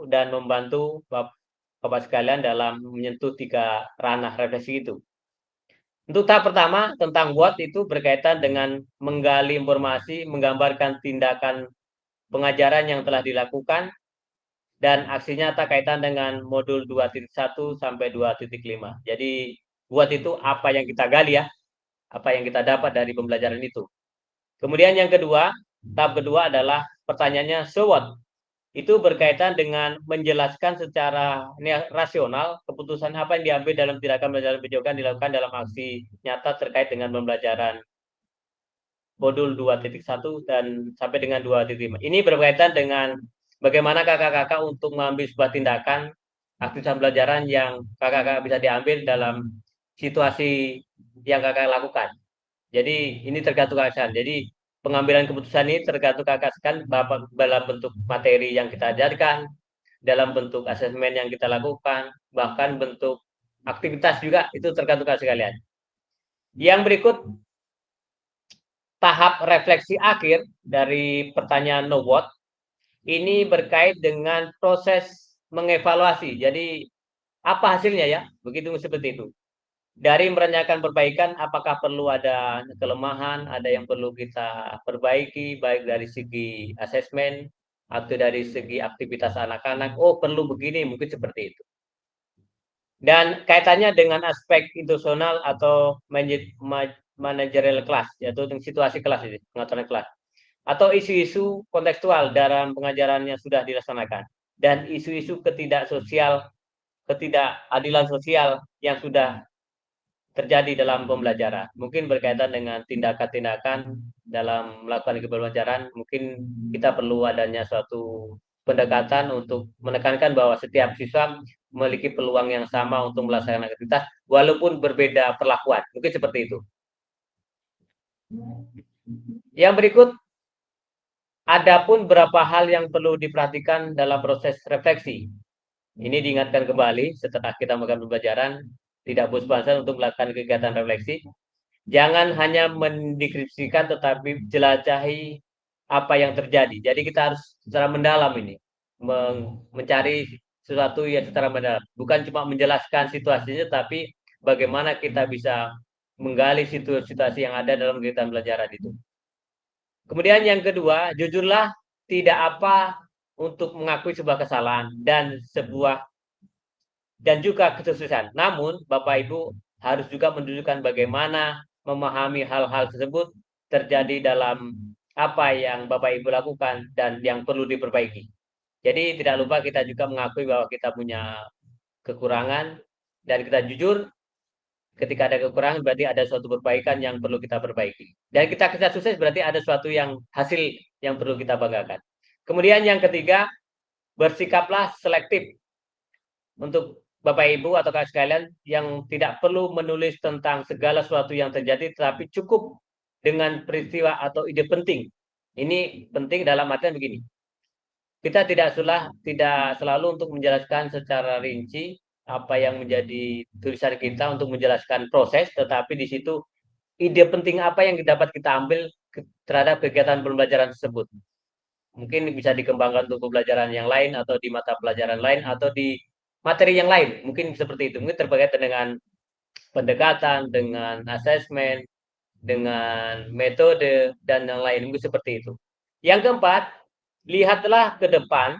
dan membantu Bapak sekalian dalam menyentuh 3 ranah refleksi itu. Untuk tahap pertama tentang what itu berkaitan dengan menggali informasi, menggambarkan tindakan pengajaran yang telah dilakukan, dan aksi nyata kaitan dengan modul 2.1 sampai 2.5. Jadi what itu apa yang kita gali ya, apa yang kita dapat dari pembelajaran itu. Kemudian yang kedua, tahap kedua adalah pertanyaannya so what. Itu berkaitan dengan menjelaskan secara rasional keputusan apa yang diambil dalam tindakan pembelajaran PJOKA dilakukan dalam aksi nyata terkait dengan pembelajaran modul 2.1 dan sampai dengan 2.5. Ini berkaitan dengan bagaimana kakak-kakak untuk mengambil sebuah tindakan aktivitas pembelajaran yang kakak-kakak bisa diambil dalam situasi yang kakak lakukan. Jadi ini tergantung kakak. Jadi pengambilan keputusan ini tergantung kakak sekalian dalam bentuk materi yang kita ajarkan, dalam bentuk asesmen yang kita lakukan, bahkan bentuk aktivitas juga, itu tergantung kakak sekalian. Yang berikut, tahap refleksi akhir dari pertanyaan know what, ini berkait dengan proses mengevaluasi. Jadi apa hasilnya ya, begitu seperti itu. Dari merencanakan perbaikan, apakah perlu ada kelemahan, ada yang perlu kita perbaiki, baik dari segi asesmen atau dari segi aktivitas anak-anak. Oh, perlu begini, mungkin seperti itu. Dan kaitannya dengan aspek institusional atau manajerial kelas, yaitu situasi kelas, pengaturan kelas. Atau isu-isu kontekstual dalam pengajaran yang sudah dilaksanakan. Dan isu-isu ketidakadilan sosial yang sudah terjadi dalam pembelajaran. Mungkin berkaitan dengan tindakan-tindakan dalam melakukan pembelajaran, mungkin kita perlu adanya suatu pendekatan untuk menekankan bahwa setiap siswa memiliki peluang yang sama untuk melaksanakan aktivitas walaupun berbeda perlakuan. Mungkin seperti itu. Yang berikut, adapun beberapa hal yang perlu diperhatikan dalam proses refleksi. Ini diingatkan kembali setelah kita melakukan pembelajaran, tidak bosan untuk melakukan kegiatan refleksi. Jangan hanya mendeskripsikan tetapi jelajahi apa yang terjadi. Jadi kita harus secara mendalam ini mencari sesuatu yang secara mendalam. Bukan cuma menjelaskan situasinya, tapi bagaimana kita bisa menggali situasi yang ada dalam kegiatan pembelajaran itu. Kemudian yang kedua, jujurlah tidak apa untuk mengakui sebuah kesalahan dan juga kesuksesan. Namun, Bapak Ibu harus juga menunjukkan bagaimana memahami hal-hal tersebut terjadi dalam apa yang Bapak Ibu lakukan dan yang perlu diperbaiki. Jadi tidak lupa kita juga mengakui bahwa kita punya kekurangan dan kita jujur ketika ada kekurangan berarti ada suatu perbaikan yang perlu kita perbaiki. Dan kita sukses berarti ada suatu yang hasil yang perlu kita banggakan. Kemudian yang ketiga, bersikaplah selektif untuk Bapak Ibu atau kakak sekalian yang tidak perlu menulis tentang segala sesuatu yang terjadi, tetapi cukup dengan peristiwa atau ide penting. Ini penting dalam artian begini. Kita tidak selalu untuk menjelaskan secara rinci apa yang menjadi tulisan kita untuk menjelaskan proses, tetapi di situ ide penting apa yang dapat kita ambil terhadap kegiatan pembelajaran tersebut. Mungkin bisa dikembangkan untuk pembelajaran yang lain atau di mata pelajaran lain atau di materi yang lain. Mungkin seperti itu. Mungkin terkait dengan pendekatan, dengan asesmen, dengan metode, dan yang lain. Mungkin seperti itu. Yang keempat, lihatlah ke depan,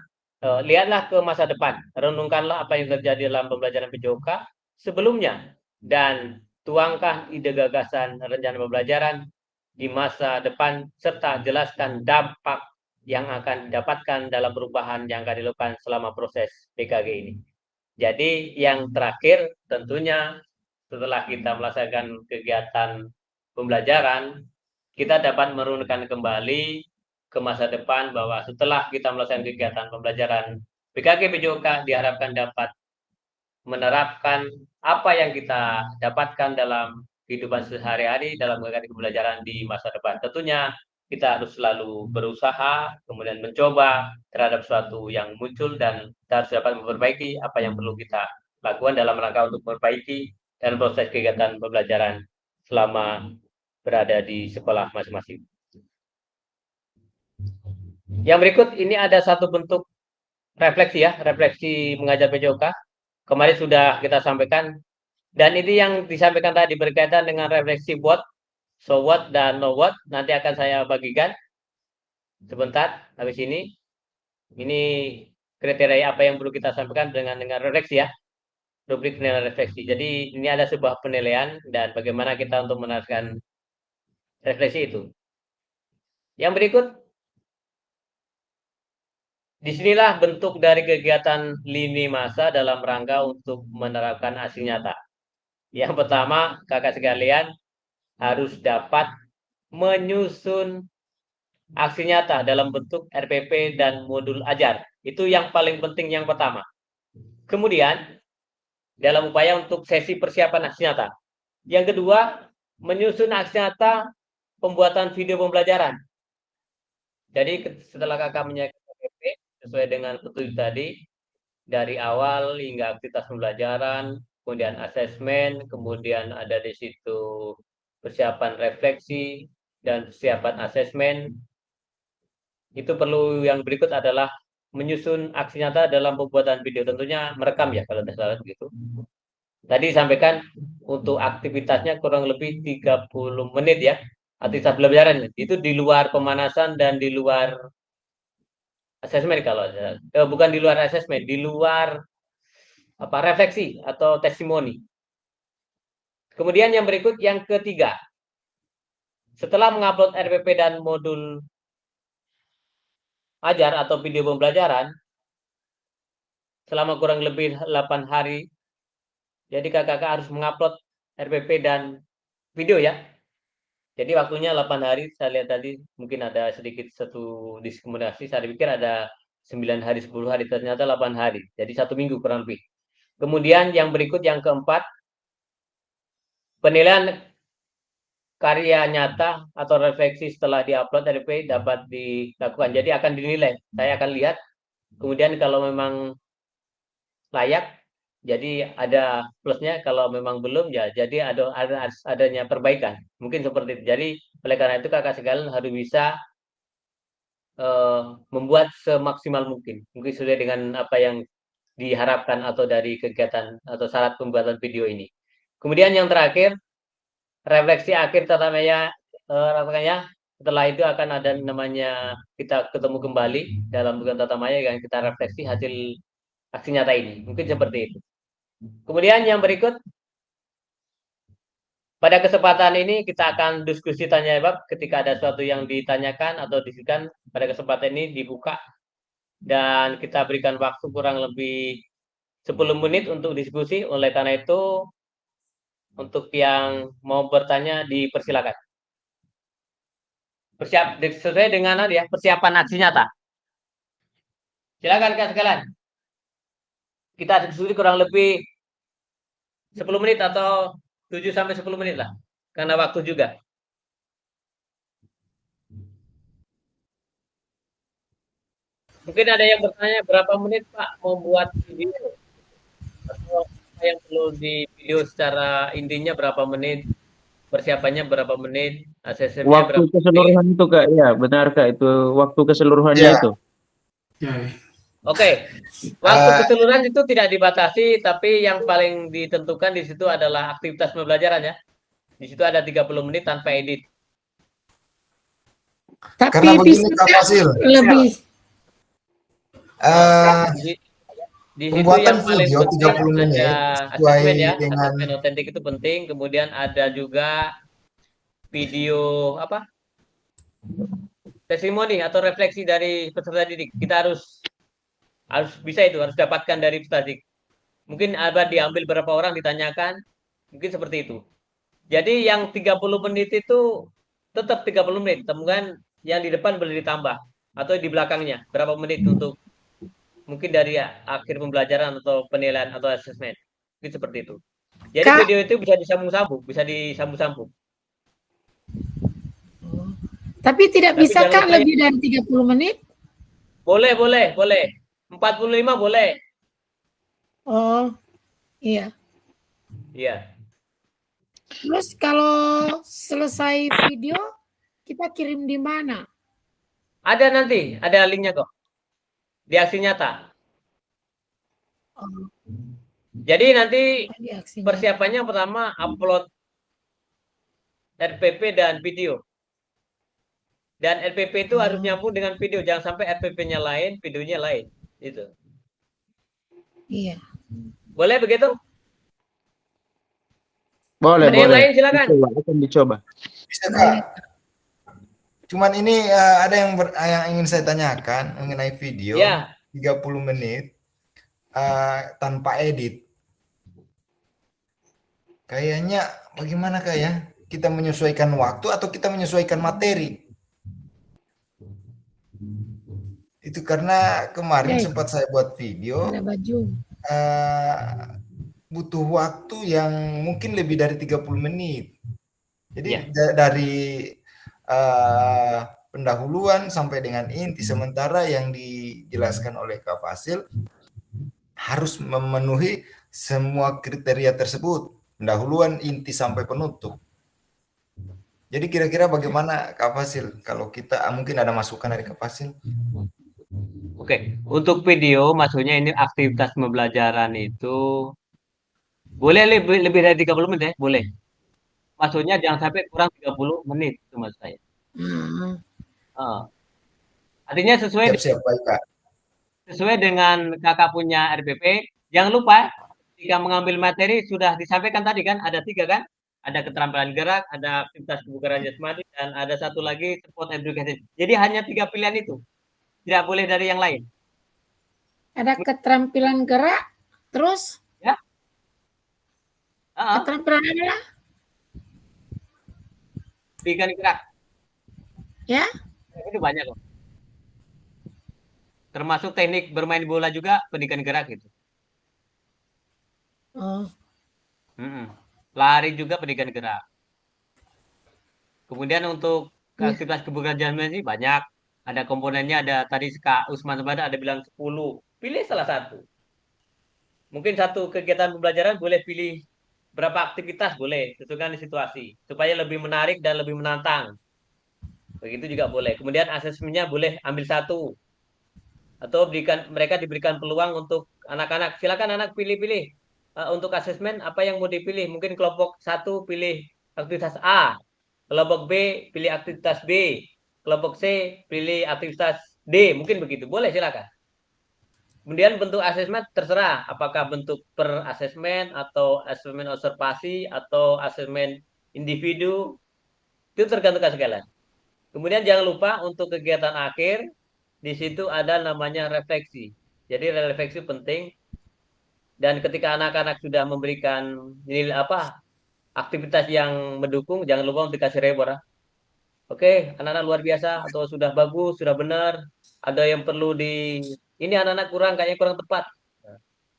lihatlah ke masa depan. Renungkanlah apa yang terjadi dalam pembelajaran PJOK sebelumnya. Dan tuangkan ide gagasan rencana pembelajaran di masa depan, serta jelaskan dampak yang akan didapatkan dalam perubahan yang akan dilakukan selama proses PKG ini. Jadi yang terakhir tentunya setelah kita melaksanakan kegiatan pembelajaran, kita dapat merunutkan kembali ke masa depan bahwa setelah kita melaksanakan kegiatan pembelajaran PKG PJOK diharapkan dapat menerapkan apa yang kita dapatkan dalam kehidupan sehari-hari dalam kegiatan pembelajaran di masa depan. Tentunya kita harus selalu berusaha, kemudian mencoba terhadap sesuatu yang muncul dan kita harus dapat memperbaiki apa yang perlu kita lakukan dalam rangka untuk memperbaiki dan proses kegiatan pembelajaran selama berada di sekolah masing-masing. Yang berikut ini ada satu bentuk refleksi ya, refleksi mengajar PJOK. Kemarin sudah kita sampaikan dan ini yang disampaikan tadi berkaitan dengan refleksi what, so what, dan know what. Nanti akan saya bagikan sebentar habis ini. Ini kriteria apa yang perlu kita sampaikan dengan refleksi ya. Rubrik penilaian refleksi. Jadi ini ada sebuah penilaian dan bagaimana kita untuk menerapkan refleksi itu. Yang berikut, disinilah bentuk dari kegiatan lini masa dalam rangka untuk menerapkan aksi nyata. Yang pertama, kakak sekalian harus dapat menyusun aksi nyata dalam bentuk RPP dan modul ajar. Itu yang paling penting yang pertama. Kemudian, dalam upaya untuk sesi persiapan aksi nyata. Yang kedua, menyusun aksi nyata pembuatan video pembelajaran. Jadi setelah kakak menyiapkan RPP sesuai dengan petunjuk tadi, dari awal hingga aktivitas pembelajaran, kemudian asesmen, kemudian ada di situ persiapan refleksi dan persiapan asesmen. Itu perlu yang berikut adalah menyusun aksi nyata dalam pembuatan video, tentunya merekam ya kalau tidak salah begitu. Tadi sampaikan untuk aktivitasnya kurang lebih 30 menit ya, aktivitas pembelajaran itu di luar pemanasan dan di luar asesmen kalau bukan di luar asesmen, di luar refleksi atau testimoni. Kemudian yang berikut yang ketiga, setelah mengupload RPP dan modul ajar atau video pembelajaran selama kurang lebih 8 hari, jadi kakak-kakak harus mengupload RPP dan video ya. Jadi waktunya 8 hari, saya lihat tadi mungkin ada sedikit satu diskriminasi, saya pikir ada 9 hari, 10 hari, ternyata 8 hari. Jadi 1 minggu kurang lebih. Kemudian yang berikut yang keempat, penilaian karya nyata atau refleksi setelah diupload RPP dapat dilakukan. Jadi akan dinilai. Saya akan lihat. Kemudian kalau memang layak, jadi ada plusnya. Kalau memang belum, ya jadi adanya perbaikan. Mungkin seperti itu. Jadi oleh karena itu kakak sekalian harus bisa membuat semaksimal mungkin. Mungkin sesuai dengan apa yang diharapkan atau dari kegiatan atau syarat pembuatan video ini. Kemudian yang terakhir, refleksi akhir tatamaya, setelah itu akan ada namanya kita ketemu kembali dalam bukan tatamaya yang kita refleksi hasil aksi nyata ini. Mungkin seperti itu. Kemudian yang berikut, Pada kesempatan ini kita akan diskusi tanya jawab ketika ada sesuatu yang ditanyakan atau diskusikan. Pada kesempatan ini dibuka dan kita berikan waktu kurang lebih 10 menit untuk diskusi. Oleh karena itu, untuk yang mau bertanya dipersilakan. Sesuai dengan persiapan aksi nyata. Silakan Kak sekalian. Kita diskusi kurang lebih 10 menit atau 7 sampai 10 menit lah. Karena waktu juga. Mungkin ada yang bertanya berapa menit Pak mau buat video? Atau apa yang perlu di video secara intinya berapa menit? Persiapannya berapa menit? ACC-nya Waktu berapa menit? keseluruhan itu Kak, ya benar Kak, itu waktu keseluruhannya Ya. itu. Oke, waktu keseluruhan itu tidak dibatasi, tapi yang paling ditentukan di situ adalah aktivitas pembelajaran ya. Di situ ada 30 menit tanpa edit. Tapi Karena begini bisa Kak Fasil, lebih. Di situ pembuatan yang paling video penting 30 menit ada sesuai asesmen ya, dengan asesmen otentik itu penting. Kemudian ada juga video testimoni atau refleksi dari peserta didik. Kita harus bisa itu, harus dapatkan dari peserta didik. Mungkin ada diambil berapa orang ditanyakan, mungkin seperti itu. Jadi yang 30 menit itu tetap 30 menit, temukan yang di depan boleh ditambah atau di belakangnya berapa menit untuk mungkin dari akhir pembelajaran atau penilaian atau asesmen. Itu seperti itu. Jadi Kak. video itu bisa disambung-sambung, Tapi tidak Tapi bisa jangan Kak lupa lebih dari 30 menit? Boleh. 45 boleh. Oh, iya. Iya. Terus kalau selesai video, kita kirim di mana? Ada nanti, ada linknya kok. Di aksi nyata. Oh, Jadi nanti di aksinya. persiapannya pertama upload RPP dan video. Dan RPP itu harus nyambung dengan video, jangan sampai RPP-nya lain, videonya lain. Itu. Iya. Boleh begitu? Boleh, Ada yang boleh. lain silakan. Akan dicoba. bisa Kak. Cuman ini ada yang ingin saya tanyakan mengenai video Ya. 30 menit tanpa edit. Kayaknya bagaimana Kak ya? Kita menyesuaikan waktu atau kita menyesuaikan materi? Itu karena kemarin sempat saya buat video. Ada baju. Butuh waktu yang mungkin lebih dari 30 menit. Jadi dari pendahuluan sampai dengan inti, sementara yang dijelaskan oleh Kak Fasil harus memenuhi semua kriteria tersebut, pendahuluan, inti sampai penutup. Jadi kira-kira bagaimana Kak Fasil kalau kita mungkin ada masukan dari Kak Fasil? Oke, untuk video maksudnya ini aktivitas pembelajaran itu boleh lebih dari 30 menit ya, boleh. Maksudnya jangan sampai kurang 30 menit itu maksud saya. Artinya sesuai dengan kakak punya RPP, jangan lupa jika mengambil materi sudah disampaikan tadi kan, ada 3 kan? Ada keterampilan gerak, ada aktivitas kebugaran jasmani, dan ada satu lagi sport education. Jadi hanya 3 pilihan itu. Tidak boleh dari yang lain. Ada keterampilan gerak, terus? Ya. Keterampilan apa? Pendidikan gerak. Ya. Itu banyak kok. Termasuk teknik bermain bola juga pendidikan gerak gitu. Lari juga pendidikan gerak. Kemudian untuk aktivitas kebugaran jasmani banyak. Ada komponennya, ada tadi Kak Usman Sabada ada bilang 10. Pilih salah satu. Mungkin satu kegiatan pembelajaran boleh pilih berapa aktivitas boleh, tentukan situasi supaya lebih menarik dan lebih menantang. Begitu juga boleh. Kemudian asesmennya boleh ambil satu. Atau mereka diberikan peluang untuk anak-anak. Silakan anak pilih-pilih. Untuk asesmen apa yang mau dipilih? Mungkin kelompok 1 pilih aktivitas A. Kelompok B pilih aktivitas B. Kelompok C pilih aktivitas D. Mungkin begitu. Boleh silakan. Kemudian bentuk asesmen terserah. Apakah bentuk per asesmen atau asesmen observasi atau asesmen individu, itu tergantung sekalian. Kemudian jangan lupa untuk kegiatan akhir, di situ ada namanya refleksi. Jadi refleksi penting. Dan ketika anak-anak sudah memberikan nilai aktivitas yang mendukung, jangan lupa untuk dikasih reward. Oke, anak-anak luar biasa atau sudah bagus, sudah benar. Ada yang perlu ini anak-anak kayaknya kurang tepat.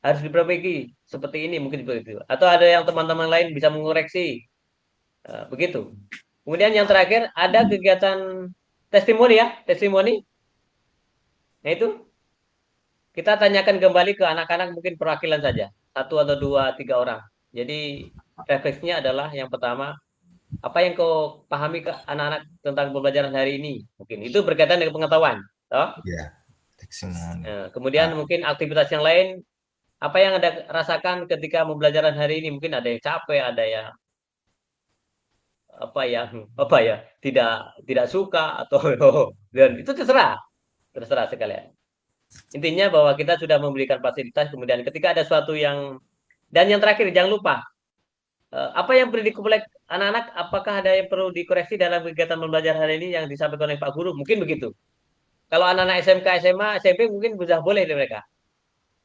Harus diperbaiki seperti ini mungkin seperti itu. Atau ada yang teman-teman lain bisa mengoreksi. Begitu. Kemudian yang terakhir ada kegiatan testimoni ya, testimoni. Nah itu kita tanyakan kembali ke anak-anak mungkin perwakilan saja, 1 atau 2, 3 orang. Jadi refleksinya adalah yang pertama, apa yang kau pahami ke anak-anak tentang pembelajaran hari ini? Mungkin itu berkaitan dengan pengetahuan. Toh? Ya, testimoni. Kemudian mungkin aktivitas yang lain, apa yang Anda rasakan ketika pembelajaran hari ini? Mungkin ada yang capek, ada yang tidak suka atau dan itu terserah sekalian. Intinya bahwa kita sudah memberikan fasilitas, kemudian ketika ada sesuatu dan yang terakhir jangan lupa apa yang perlu dikoreksi anak-anak, apakah ada yang perlu dikoreksi dalam kegiatan pembelajaran hari ini yang disampaikan oleh Pak Guru, mungkin begitu. Kalau anak-anak SMK, SMA, SMP mungkin sudah boleh mereka.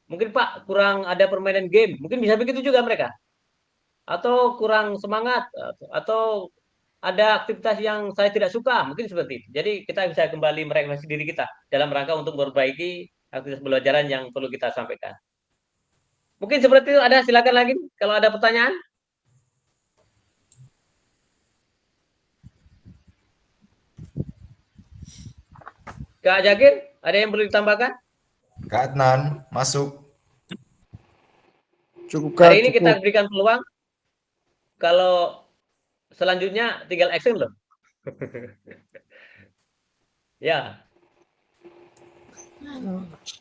Mungkin Pak kurang ada permainan game, mungkin bisa begitu juga mereka. Atau kurang semangat, atau ada aktivitas yang saya tidak suka, mungkin seperti itu. Jadi kita bisa kembali merefleksi diri kita dalam rangka untuk memperbaiki aktivitas pembelajaran yang perlu kita sampaikan. Mungkin seperti itu. Ada, silakan lagi kalau ada pertanyaan. Kak Jakir, ada yang perlu ditambahkan? Kak Adnan, masuk. Cukup, Kak. Hari ini kita berikan peluang. Kalau selanjutnya tinggal action loh. Ya.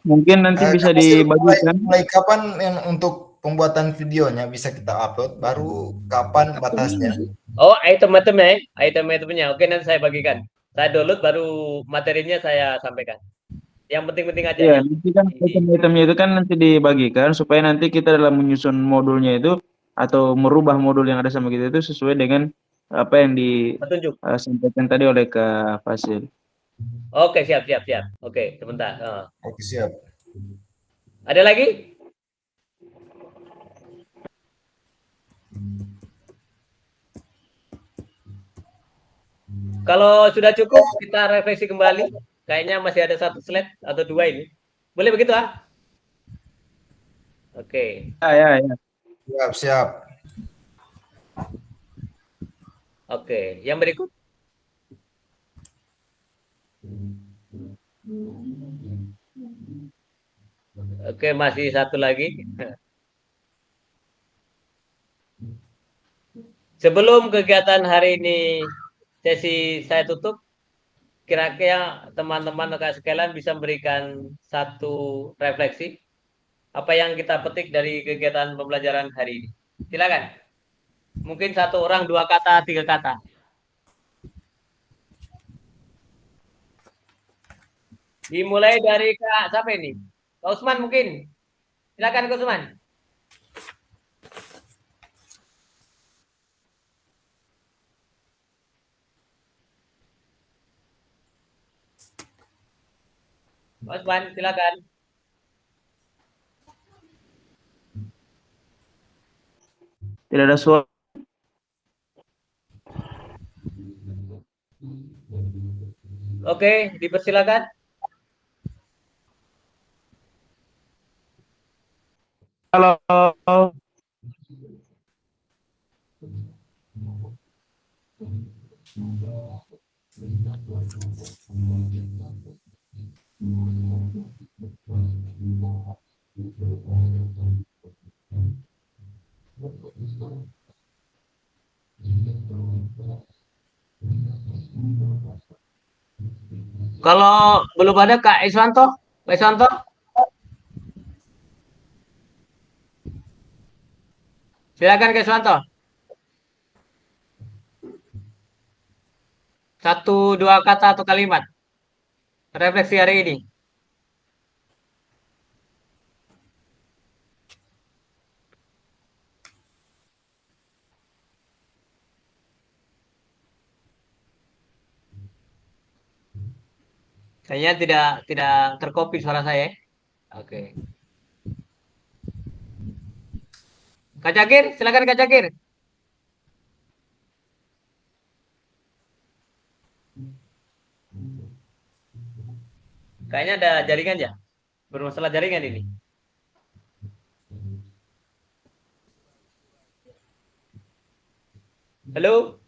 Mungkin nanti bisa dibagikan. Mulai kapan yang untuk pembuatan videonya bisa kita upload? Baru kapan batasnya? Oh, item-itemnya. Oke, nanti saya bagikan. Saya download baru materinya saya sampaikan. Yang penting-penting aja. Iya, nanti kan item-itemnya itu kan nanti dibagikan supaya nanti kita dalam menyusun modulnya itu atau merubah modul yang ada sama kita itu sesuai dengan apa yang disampaikan tadi oleh Kak Fasil. Oke, siap. Oke, sebentar. Oke, siap. Ada lagi? Kalau sudah cukup, kita refleksi kembali. Kayaknya masih ada 1 slide atau 2 ini. Boleh begitu, ah? Oke. Ya. Siap. Oke, yang berikut. Oke, masih 1 lagi. Sebelum kegiatan hari ini sesi saya tutup, kira-kira teman-teman rekan sekalian bisa memberikan 1 refleksi apa yang kita petik dari kegiatan pembelajaran hari ini. Silakan. Mungkin 1 orang 2 kata, 3 kata. Dimulai dari Kak siapa ini? Kak Usman mungkin. Silakan Kak Usman. Kak Usman, silakan. Tidak ada suara. Oke, dipersilakan. Halo. Kalau belum ada Kak Iswanto, silakan Kak Iswanto. 1, 2 kata atau kalimat refleksi hari ini. Kayaknya tidak terkopi suara saya. Oke. Kak Cakir, silakan Kak Cakir. Kayaknya ada jaringan ya? Bermasalah jaringan ini. Halo?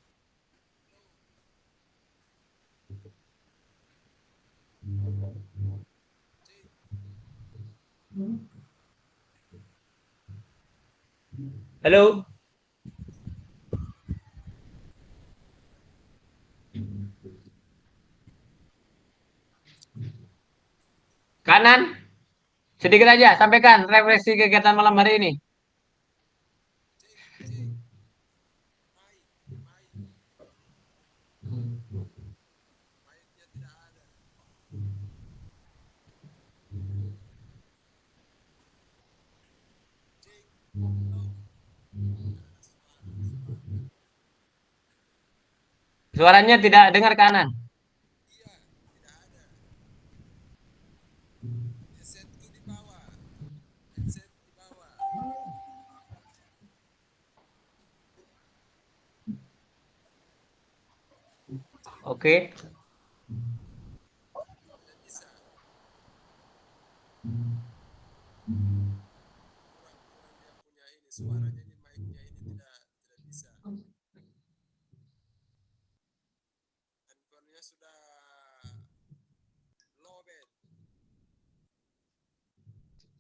Halo? Kanan? Sedikit aja, sampaikan refleksi kegiatan malam hari ini. Suaranya tidak dengar kanan. Oke.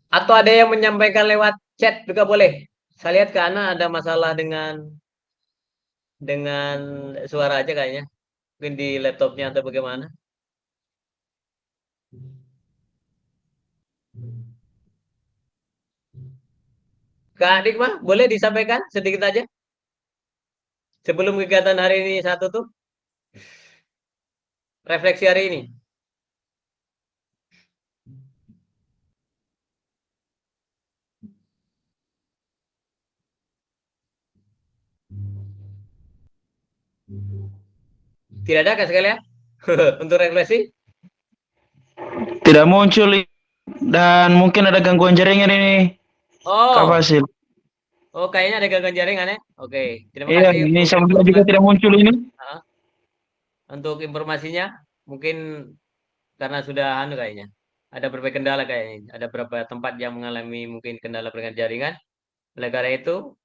Atau ada yang menyampaikan lewat chat juga boleh. Saya lihat ke Ana ada masalah dengan suara aja kayaknya. Mungkin di laptopnya atau bagaimana. Kak Adik mah boleh disampaikan sedikit aja sebelum kegiatan hari ini satu tuh refleksi hari ini. Tidak ada Kak sekalian untuk refleksi? Tidak muncul dan mungkin ada gangguan jaringan ini, Kak Oh, Fasil. oh kayaknya ada gangguan jaringan ya. Oke, terima Iya, kasih ini untuk sama juga tidak muncul ini. untuk informasinya. Mungkin karena sudah kayaknya. Ada berbagai kendala kayaknya. Ada beberapa tempat yang mengalami mungkin kendala dengan jaringan. Oleh karena itu,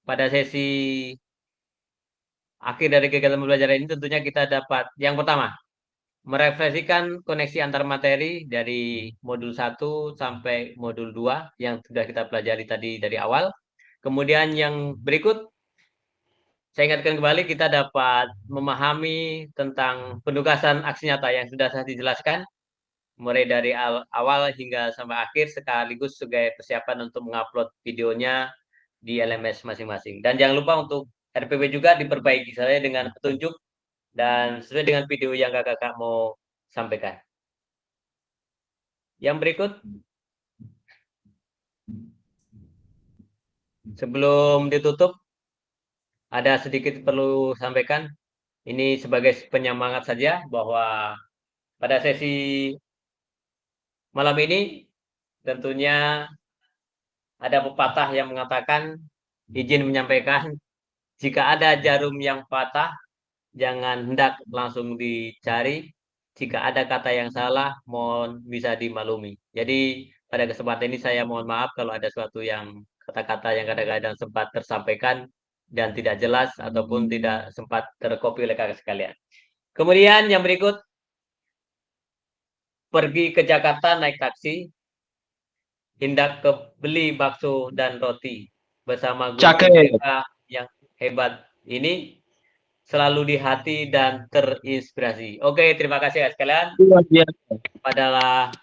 pada sesi akhir dari kegiatan pembelajaran ini tentunya kita dapat yang pertama, merefleksikan koneksi antar materi dari modul 1 sampai modul 2 yang sudah kita pelajari tadi dari awal. Kemudian yang berikut, saya ingatkan kembali kita dapat memahami tentang penugasan aksi nyata yang sudah saya dijelaskan mulai dari awal hingga sampai akhir sekaligus sebagai persiapan untuk mengupload videonya di LMS masing-masing. Dan jangan lupa untuk RPW juga diperbaiki saya dengan petunjuk dan sesuai dengan video yang kakak mau sampaikan. Yang berikut, sebelum ditutup, ada sedikit perlu sampaikan. Ini sebagai penyemangat saja bahwa pada sesi malam ini tentunya ada pepatah yang mengatakan, izin menyampaikan, jika ada jarum yang patah, jangan hendak langsung dicari. Jika ada kata yang salah, mohon bisa dimaklumi. Jadi pada kesempatan ini saya mohon maaf kalau ada suatu yang kata-kata yang kadang-kadang sempat tersampaikan dan tidak jelas ataupun tidak sempat terkopi oleh kakak sekalian. Kemudian yang berikut, pergi ke Jakarta naik taksi, hendak ke beli bakso dan roti bersama guru Cakep. BK yang hebat ini selalu di hati dan terinspirasi. Oke, terima kasih sekalian. Luar biasa. Pada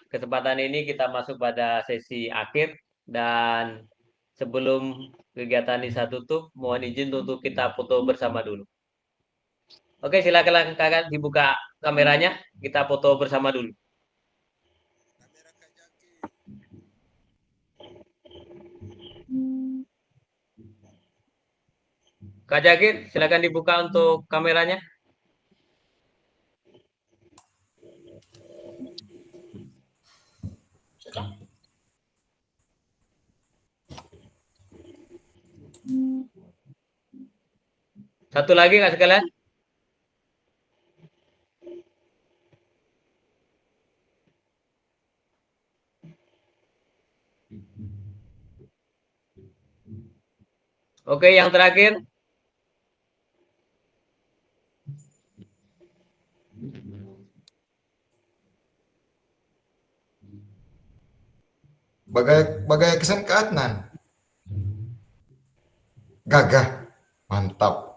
kesempatan ini kita masuk pada sesi akhir dan sebelum kegiatan ini saya tutup, mohon izin untuk kita foto bersama dulu. Oke, silakan kakak dibuka kameranya, kita foto bersama dulu. Kak Jakir, silakan dibuka untuk kameranya. Satu lagi Kak sekalian. Oke, yang terakhir. Bagai kesan ke Adnan. Gagah. Mantap.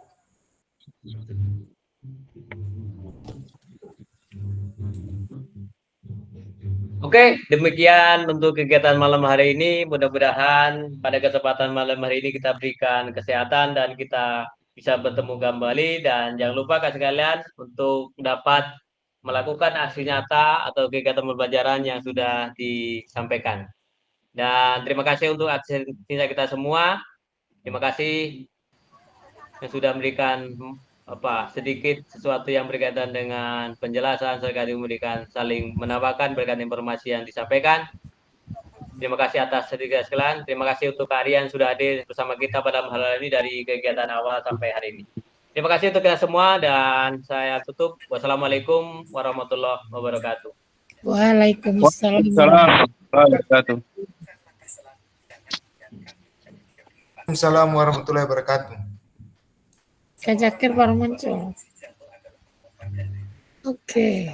Oke, demikian untuk kegiatan malam hari ini. Mudah-mudahan pada kesempatan malam hari ini kita berikan kesehatan dan kita bisa bertemu kembali. Dan jangan lupa Kak sekalian untuk dapat melakukan aksi nyata atau kegiatan pembelajaran yang sudah disampaikan. Dan terima kasih untuk aksi kita semua. Terima kasih yang sudah memberikan sedikit sesuatu yang berkaitan dengan penjelasan sekali memberikan saling menambahkan berkaitan informasi yang disampaikan. Terima kasih atas sedikit sekalian. Terima kasih untuk Kak Aryan sudah hadir bersama kita pada malam ini dari kegiatan awal sampai hari ini. Terima kasih untuk kita semua dan saya tutup. Wassalamualaikum warahmatullahi wabarakatuh. Waalaikumsalam. Waalaikumsalam warahmatullahi wabarakatuh. Kak Zakir baru muncul. Oke.